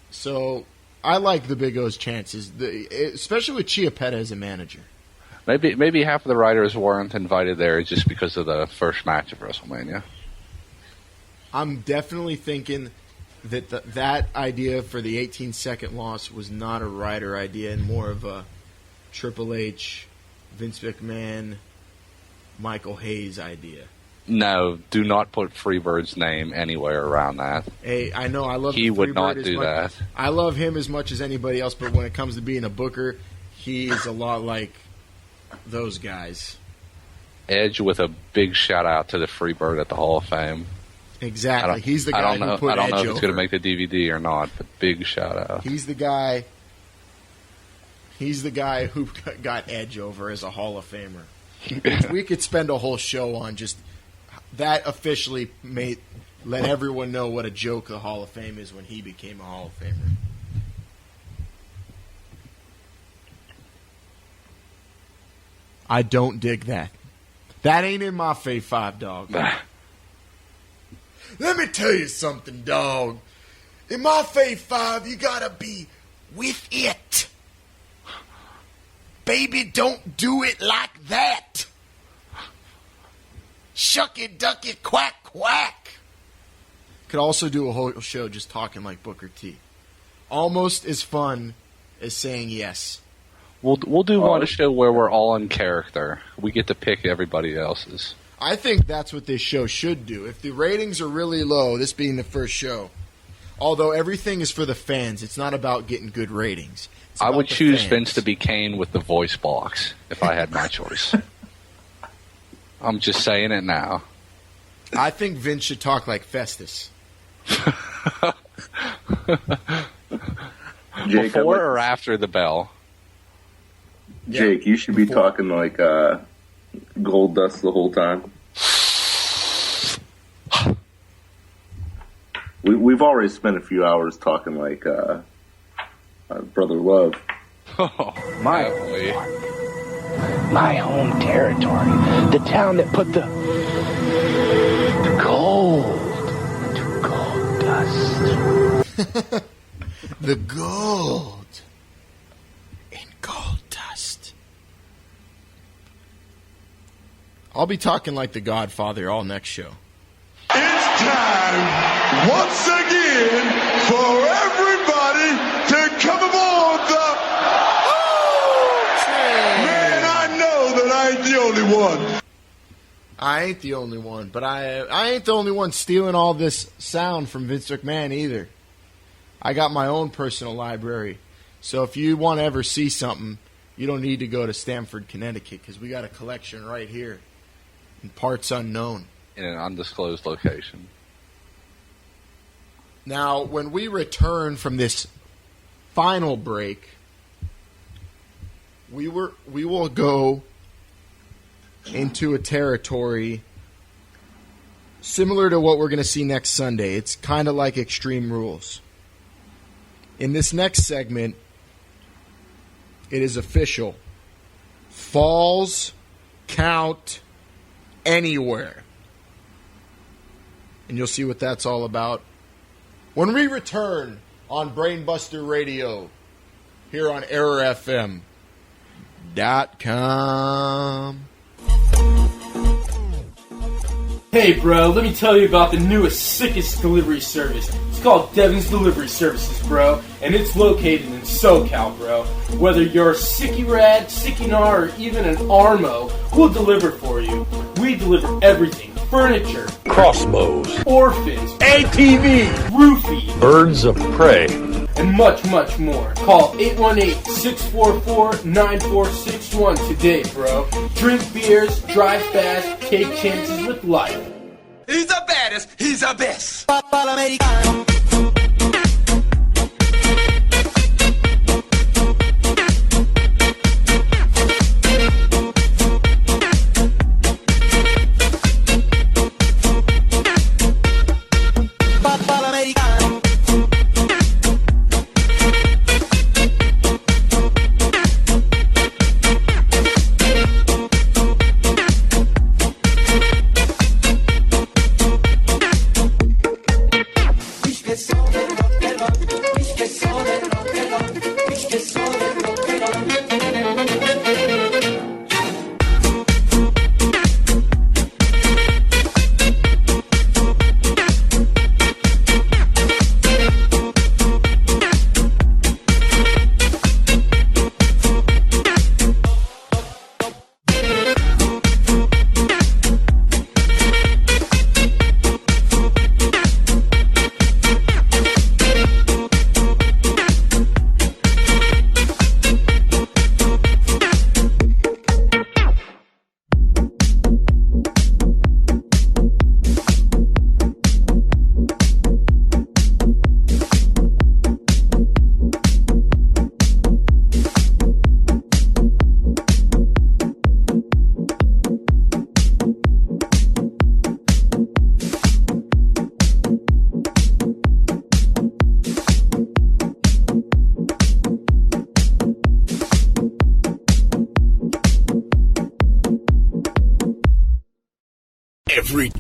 So I like the Big O's chances, especially with Chiapetta as a manager. Maybe half of the writers weren't invited there just because of the first match of WrestleMania. I'm definitely thinking that that idea for the 18-second loss was not a writer idea and more of a Triple H, Vince McMahon, Michael Hayes idea. No, do not put Freebird's name anywhere around that. Hey, I know, I love He would not do that. I love him as much as anybody else, but when it comes to being a booker, he is a lot like those guys. Edge with a big shout out to the Freebird at the Hall of Fame. Exactly. He's the guy who put Edge over. I don't know if it's going to make the DVD or not, but big shout out. He's the guy who got Edge over as a Hall of Famer. Yeah. We could spend a whole show on just that. Officially let everyone know what a joke the Hall of Fame is when he became a Hall of Famer. I don't dig that. That ain't in my Fave 5, dog. Let me tell you something, dog. In my Fave 5, you gotta be with it. Baby, don't do it like that. Shucky, ducky, quack, quack. Could also do a whole show just talking like Booker T. Almost as fun as saying yes. We'll do one show where we're all in character. We get to pick everybody else's. I think that's what this show should do. If the ratings are really low, this being the first show, although everything is for the fans, it's not about getting good ratings. I would choose Vince to be Kane with the voice box if I had my choice. I'm just saying it now. I think Vince should talk like Festus. Jake, before or after the bell? Jake, you should be talking like Gold Dust the whole time. We've already spent a few hours talking like Brother Love. My home territory. The town that put the gold to gold dust. The gold in gold dust. I'll be talking like the Godfather all next show. It's time once again for everybody to come aboard the... Man, I know that I ain't the only one. I ain't the only one, but I ain't the only one stealing all this sound from Vince McMahon either. I got my own personal library. So if you want to ever see something, you don't need to go to Stamford, Connecticut, because we got a collection right here in parts unknown. In an undisclosed location. Now, when we return from this final break, we will go into a territory similar to what we're going to see next Sunday. It's kind of like Extreme Rules. In this next segment, it is official. Falls count anywhere. And you'll see what that's all about when we return on Brainbuster Radio here on ErrorFM.com. Hey bro, let me tell you about the newest, sickest delivery service. It's called Devin's Delivery Services, bro, and it's located in SoCal, bro. Whether you're Sicky Rad, Sicky Nar, or even an Armo, we'll deliver for you. We deliver everything. Furniture, crossbows, orphans, ATV, roofie, birds of prey, and much, much more. Call 818-644-9461 today, bro. Drink beers, drive fast, take chances with life. He's the baddest. He's the best.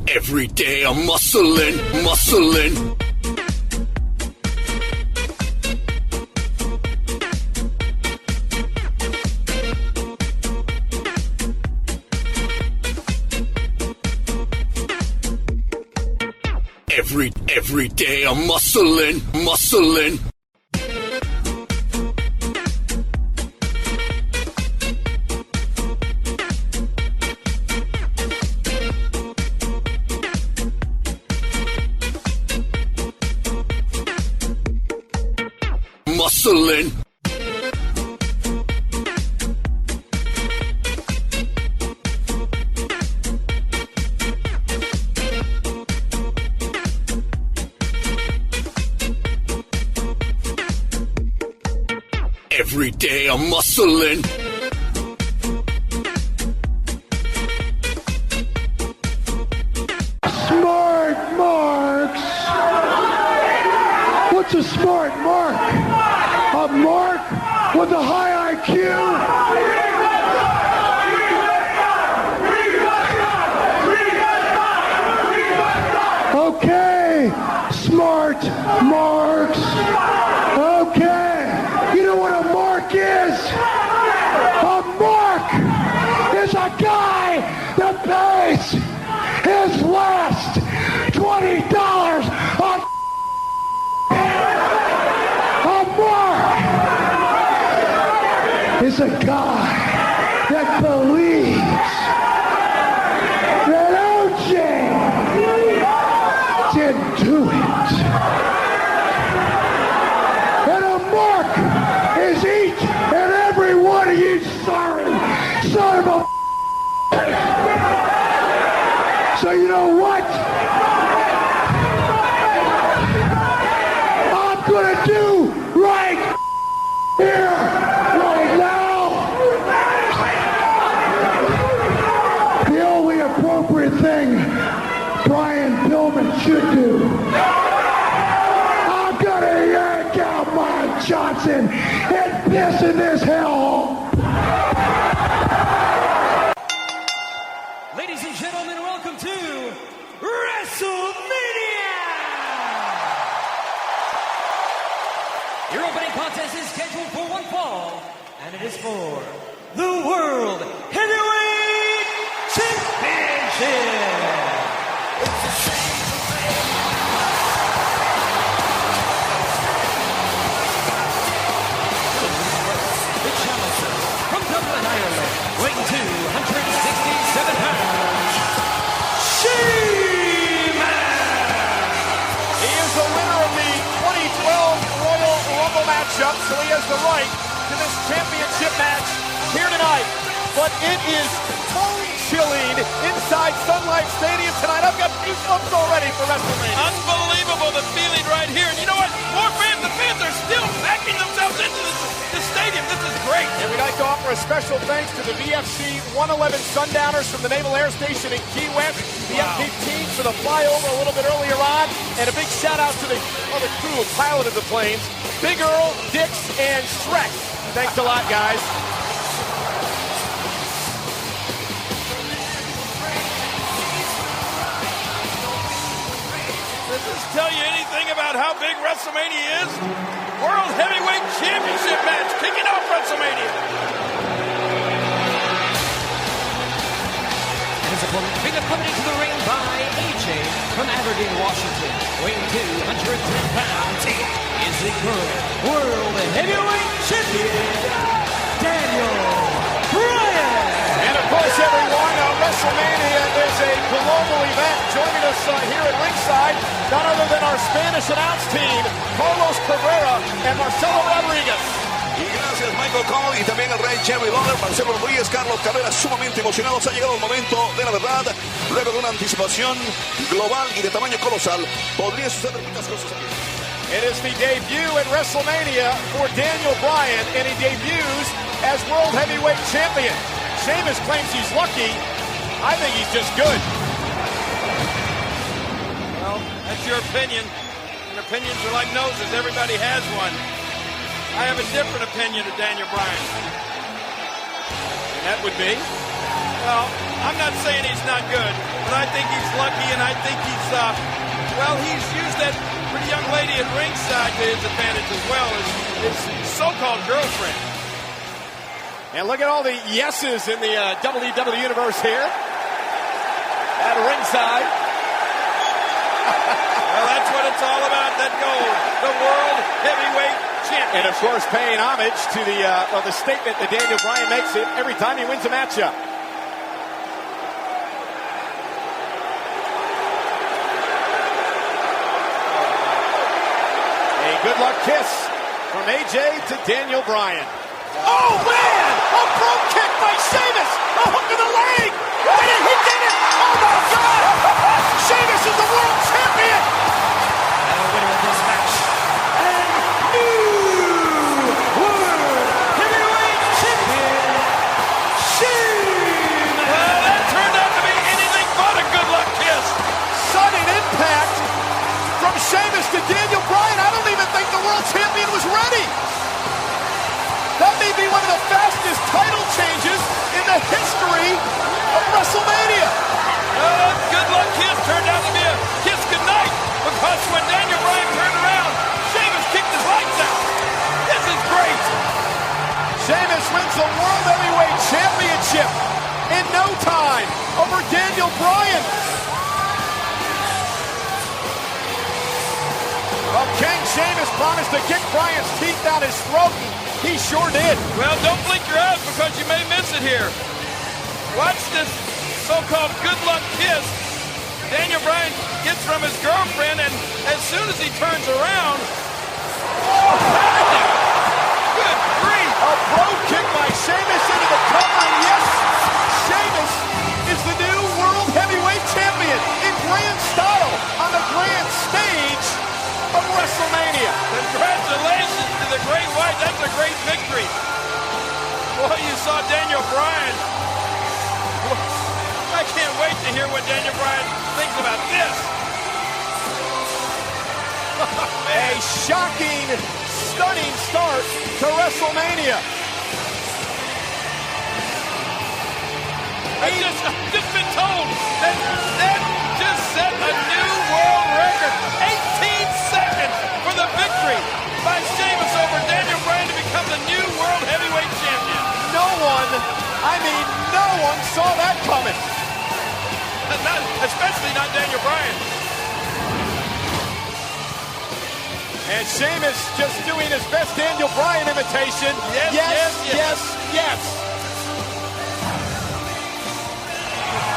Every day I'm muscling. Every day I'm muscling. Muscling. Every day I'm muscling. Smart marks. What's a smart mark? A mark with a high IQ? Okay, smart marks. Okay, you know what a mark is? A mark is a guy that pays his last $20 on a mark is a guy that believes that OJ didn't do it. And a mark is each and every one of you sorry son of a So you know what? I'm gonna do right here, right now. The only appropriate thing Brian Pillman should do. I'm gonna yank out Mike Johnson and piss in this hellhole. Ladies and gentlemen, welcome to WrestleMania! Your opening contest is scheduled for one fall, and it is for the World Heavyweight Championship! The challenger from Dublin, Ireland, weighing 267 pounds, Cena! He is the winner of the 2012 Royal Rumble matchup, so he has the right to this championship match here tonight. But it is bone-chilling inside Sun Life Stadium tonight. I've got goosebumps already for WrestleMania. Unbelievable, the feeling right here. And you know what? More fans, the fans are still backing themselves into the stadium. This is great. And we'd like to offer a special thanks to the VFC 111 Sundowners from the Naval Air Station in Key West, the F-15 for the flyover a little bit earlier on, and a big shout-out to the other crew who piloted the planes, Big Earl, Dix, and Shrek. Thanks a lot, guys. Does this tell you anything about how big WrestleMania is? World Heavyweight Championship match kicking off WrestleMania. And his opponent being accompanied to the ring by AJ from Aberdeen, Washington, weighing 210 pounds, is the current World Heavyweight Champion, Daniel Bryan. And of course, everyone, WrestleMania is a global event. Joining us here at ringside, none other than our Spanish announce team, Carlos Cabrera and Marcelo Rodriguez. Y gracias Michael Cole y también el rey Jerry Lawler, Marcelo Rodríguez, Carlos Cabrera, sumamente emocionados. Ha llegado el momento de la verdad. Luego de una anticipación global y de tamaño colosal, podría suceder muchas cosas aquí. It is the debut at WrestleMania for Daniel Bryan, and he debuts as World Heavyweight Champion. Sheamus claims he's lucky. I think he's just good. Well, that's your opinion. And opinions are like noses. Everybody has one. I have a different opinion of Daniel Bryan. And that would be? Well, I'm not saying he's not good, but I think he's lucky, and I think he's, he's used that pretty young lady at ringside to his advantage as well as his so-called girlfriend. And look at all the yeses in the WWE Universe here at ringside. Well, that's what it's all about, that gold, the World Heavyweight Championship. And, of course, paying homage to the statement that Daniel Bryan makes it every time he wins a matchup. A good luck kiss from AJ to Daniel Bryan. Oh, man! A front kick by Sheamus! A hook in the leg! He did it! Oh, my God! Sheamus is the world champion! And the winner of this match, and new World the history of WrestleMania. Good luck kiss turned out to be a kiss goodnight, because when Daniel Bryan turned around, Sheamus kicked his lights out. This is great. Sheamus wins the World Heavyweight Championship in no time over Daniel Bryan. Well, King Sheamus promised to kick Bryan's teeth out his throat, and he sure did. Well, don't blink your eyes because you may miss it here. Watch this so-called good luck kiss Daniel Bryan gets from his girlfriend, and as soon as he turns around, good grief! A brogue kick by Sheamus into the cover, and yes, Sheamus is the new World Heavyweight Champion in grand style on the grand stage of WrestleMania. Congratulations to the Great White. That's a great victory. Boy, you saw Daniel Bryan. I can't wait to hear what Daniel Bryan thinks about this. A shocking, stunning start to WrestleMania. I've just been told that just set a new world record. 18 seconds for the victory by Sheamus over Daniel Bryan to become the new World Heavyweight Champion. No one saw that coming. Especially not Daniel Bryan. And Sheamus just doing his best Daniel Bryan imitation. Yes.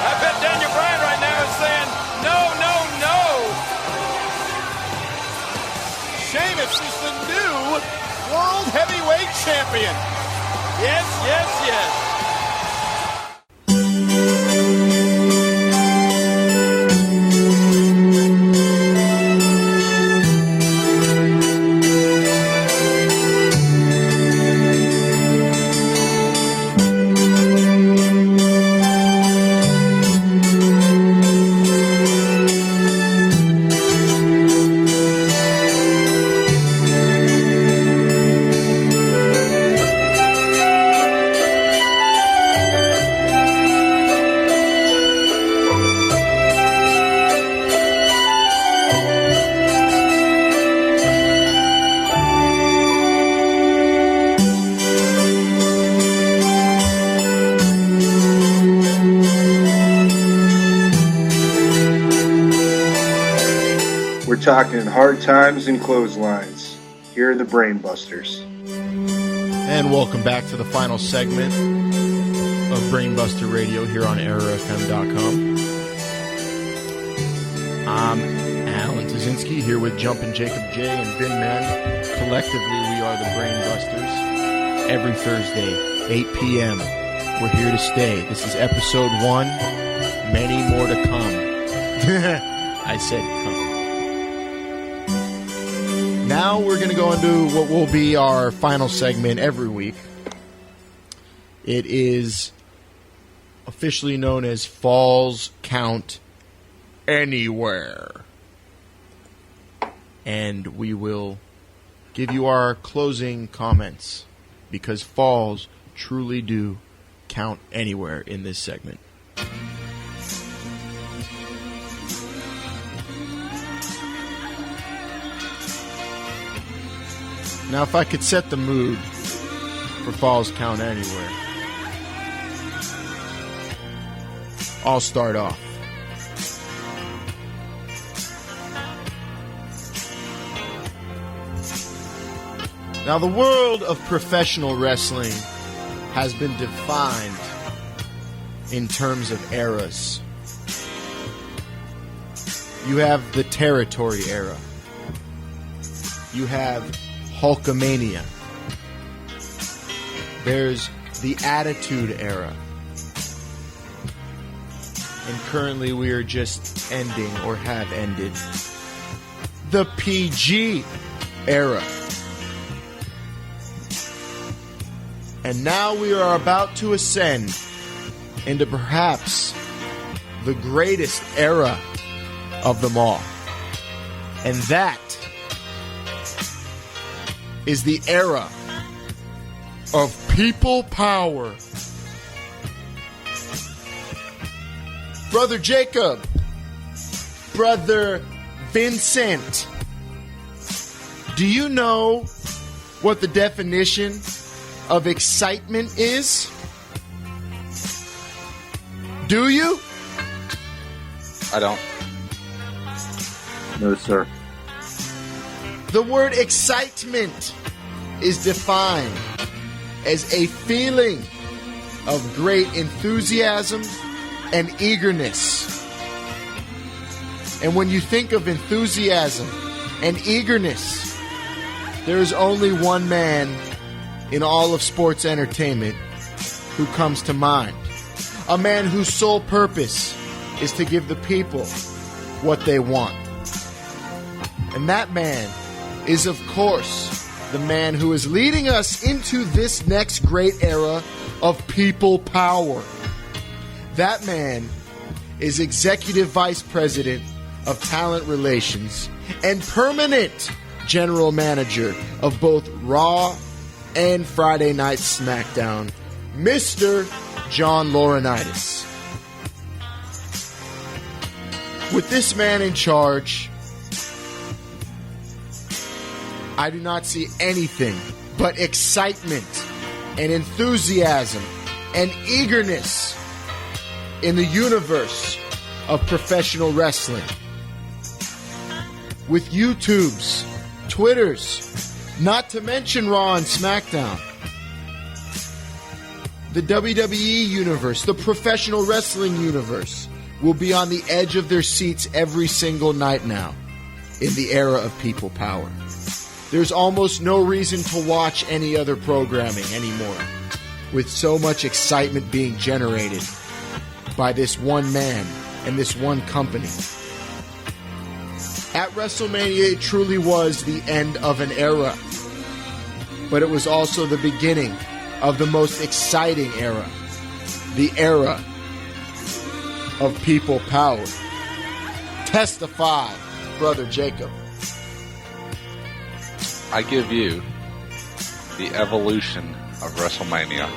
I bet Daniel Bryan right now is saying, no. Sheamus is the new World Heavyweight Champion. Yes. Talking hard times and clotheslines. Here are the Brainbusters. And welcome back to the final segment of Brainbuster Radio here on errorfm.com. I'm Alan Tazinski here with Jumpin Jake and Vinman. Collectively, we are the Brainbusters. Every Thursday, 8 p.m. We're here to stay. This is episode 1. Many more to come. I said come. Now we're going to go into what will be our final segment every week. It is officially known as Falls Count Anywhere. And we will give you our closing comments, because falls truly do count anywhere in this segment. Now, if I could set the mood for Falls Count Anywhere, I'll start off. Now, the world of professional wrestling has been defined in terms of eras. You have the Territory era. You have Hulkamania. There's the Attitude Era. And currently we are just ending, or have ended, the PG Era. And now we are about to ascend into perhaps the greatest era of them all. And that is the era of people power Brother Jacob, Brother Vincent, do you know what the definition of excitement is? Do you? I don't. No, sir. The word excitement is defined as a feeling of great enthusiasm and eagerness. And when you think of enthusiasm and eagerness, there is only one man in all of sports entertainment who comes to mind. A man whose sole purpose is to give the people what they want. And that man is, of course, the man who is leading us into this next great era of people power. That man is Executive Vice President of Talent Relations and permanent General Manager of both Raw and Friday Night SmackDown, Mr. John Laurinaitis. With this man in charge, I do not see anything but excitement and enthusiasm and eagerness in the universe of professional wrestling. With YouTubes, Twitters, not to mention Raw and SmackDown, the WWE universe, the professional wrestling universe, will be on the edge of their seats every single night now in the era of people power. There's almost no reason to watch any other programming anymore, with so much excitement being generated by this one man and this one company. At WrestleMania, it truly was the end of an era, but it was also the beginning of the most exciting era, the era of people power. Testify, Brother Jacob. I give you the evolution of WrestleMania.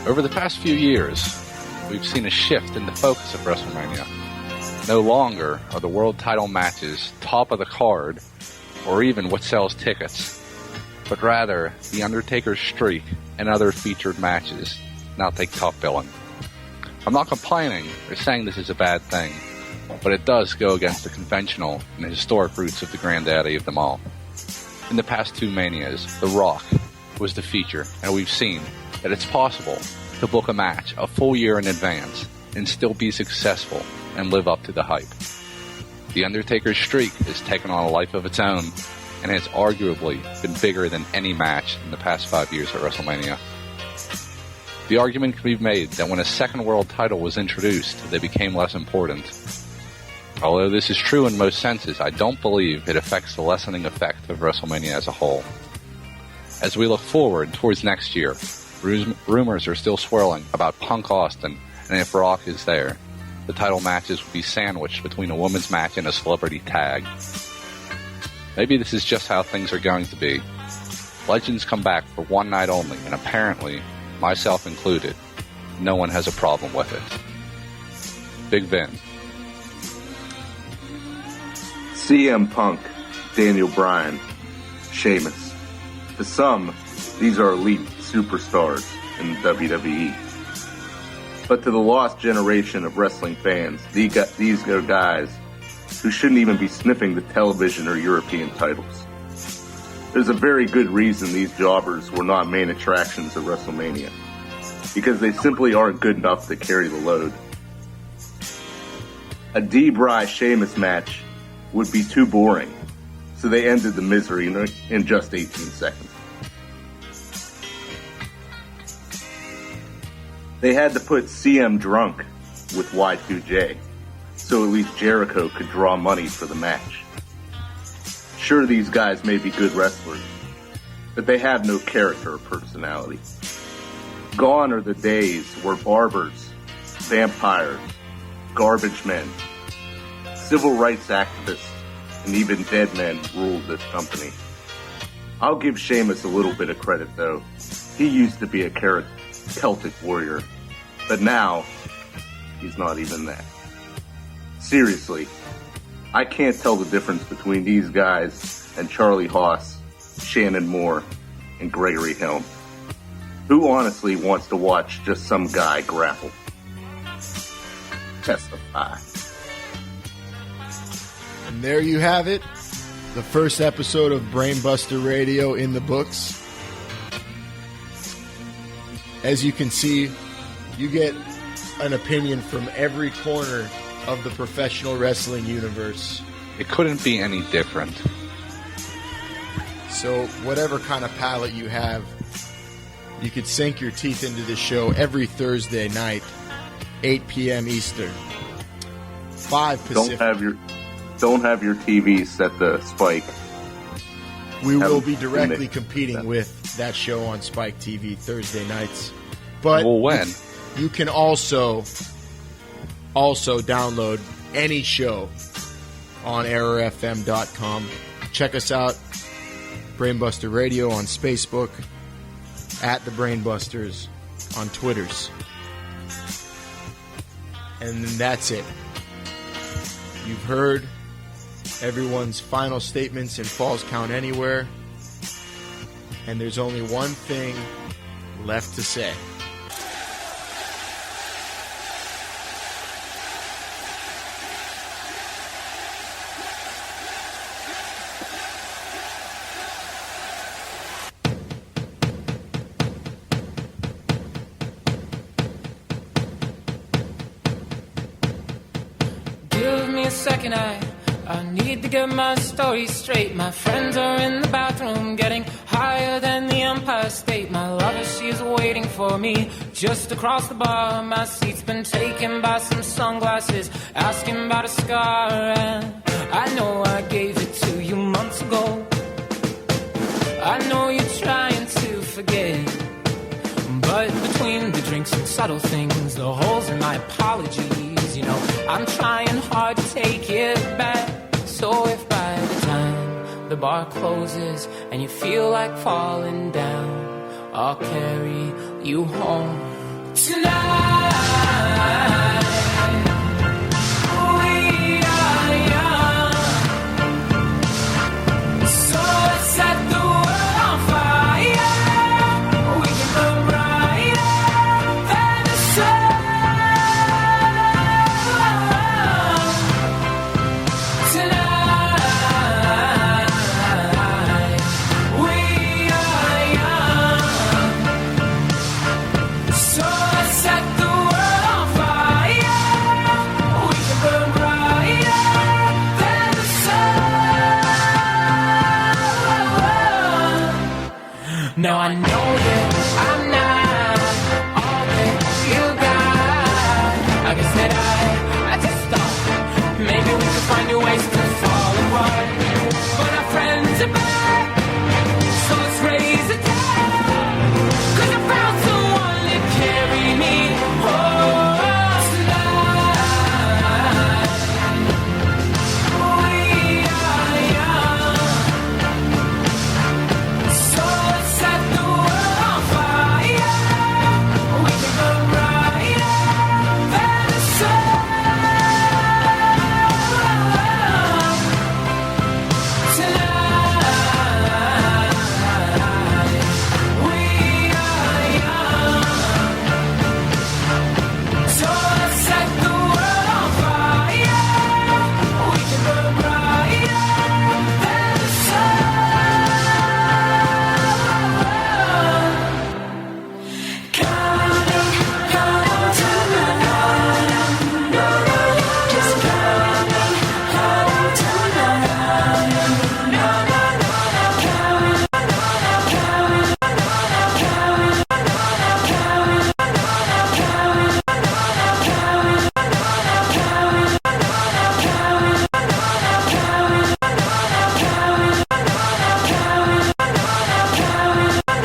Over the past few years, we've seen a shift in the focus of WrestleMania. No longer are the world title matches top of the card or even what sells tickets, but rather the Undertaker's streak and other featured matches now take top billing. I'm not complaining or saying this is a bad thing, but it does go against the conventional and historic roots of the granddaddy of them all. In the past two Manias, The Rock was the feature, and we've seen that it's possible to book a match a full year in advance and still be successful and live up to the hype. The Undertaker's streak has taken on a life of its own and has arguably been bigger than any match in the past 5 years at WrestleMania. The argument can be made that when a second world title was introduced, they became less important. Although this is true in most senses, I don't believe it affects the lessening effect of WrestleMania as a whole. As we look forward towards next year, rumors are still swirling about Punk Austin, and if Rock is there, the title matches will be sandwiched between a women's match and a celebrity tag. Maybe this is just how things are going to be. Legends come back for one night only, and apparently, myself included, no one has a problem with it. Big Vin. CM Punk, Daniel Bryan, Sheamus. To some, these are elite superstars in WWE. But to the lost generation of wrestling fans, these are guys who shouldn't even be sniffing the television or European titles. There's a very good reason these jobbers were not main attractions at WrestleMania, because they simply aren't good enough to carry the load. A D-Bry Sheamus match would be too boring, so they ended the misery in just 18 seconds. They had to put CM drunk with Y2J, so at least Jericho could draw money for the match. Sure, these guys may be good wrestlers, but they have no character or personality. Gone are the days where barbers, vampires, garbage men, civil rights activists, and even dead men ruled this company. I'll give Sheamus a little bit of credit, though. He used to be a Celtic warrior, but now he's not even that. Seriously, I can't tell the difference between these guys and Charlie Haas, Shannon Moore, and Gregory Helm. Who honestly wants to watch just some guy grapple? Testify. And there you have it. The first episode of Brainbuster Radio in the books. As you can see, you get an opinion from every corner of the professional wrestling universe. It couldn't be any different. So whatever kind of palate you have, you could sink your teeth into this show every Thursday night, 8 p.m. Eastern, 5 Pacific. Don't have your TV set to Spike. We will be directly competing with that show on Spike TV Thursday nights. But well, when? You can also download any show on errorfm.com. Check us out, Brainbuster Radio on Facebook, at the Brainbusters on Twitters. And that's it. You've heard everyone's final statements in Falls Count Anywhere, and there's only one thing left to say. Second, I need to get my story straight. My friends are in the bathroom getting higher than the Empire State. My lover, she's waiting for me just across the bar. My seat's been taken by some sunglasses, asking about a scar. And I know I gave it to you months ago. I know you're trying to forget, but between the drinks and subtle things, the holes in my apologies, you know, I'm trying hard to take it back. So if by the time the bar closes and you feel like falling down, I'll carry you home tonight. We are young, so let's set the world on fire. We can burn brighter than the sun. Now I know that I'm not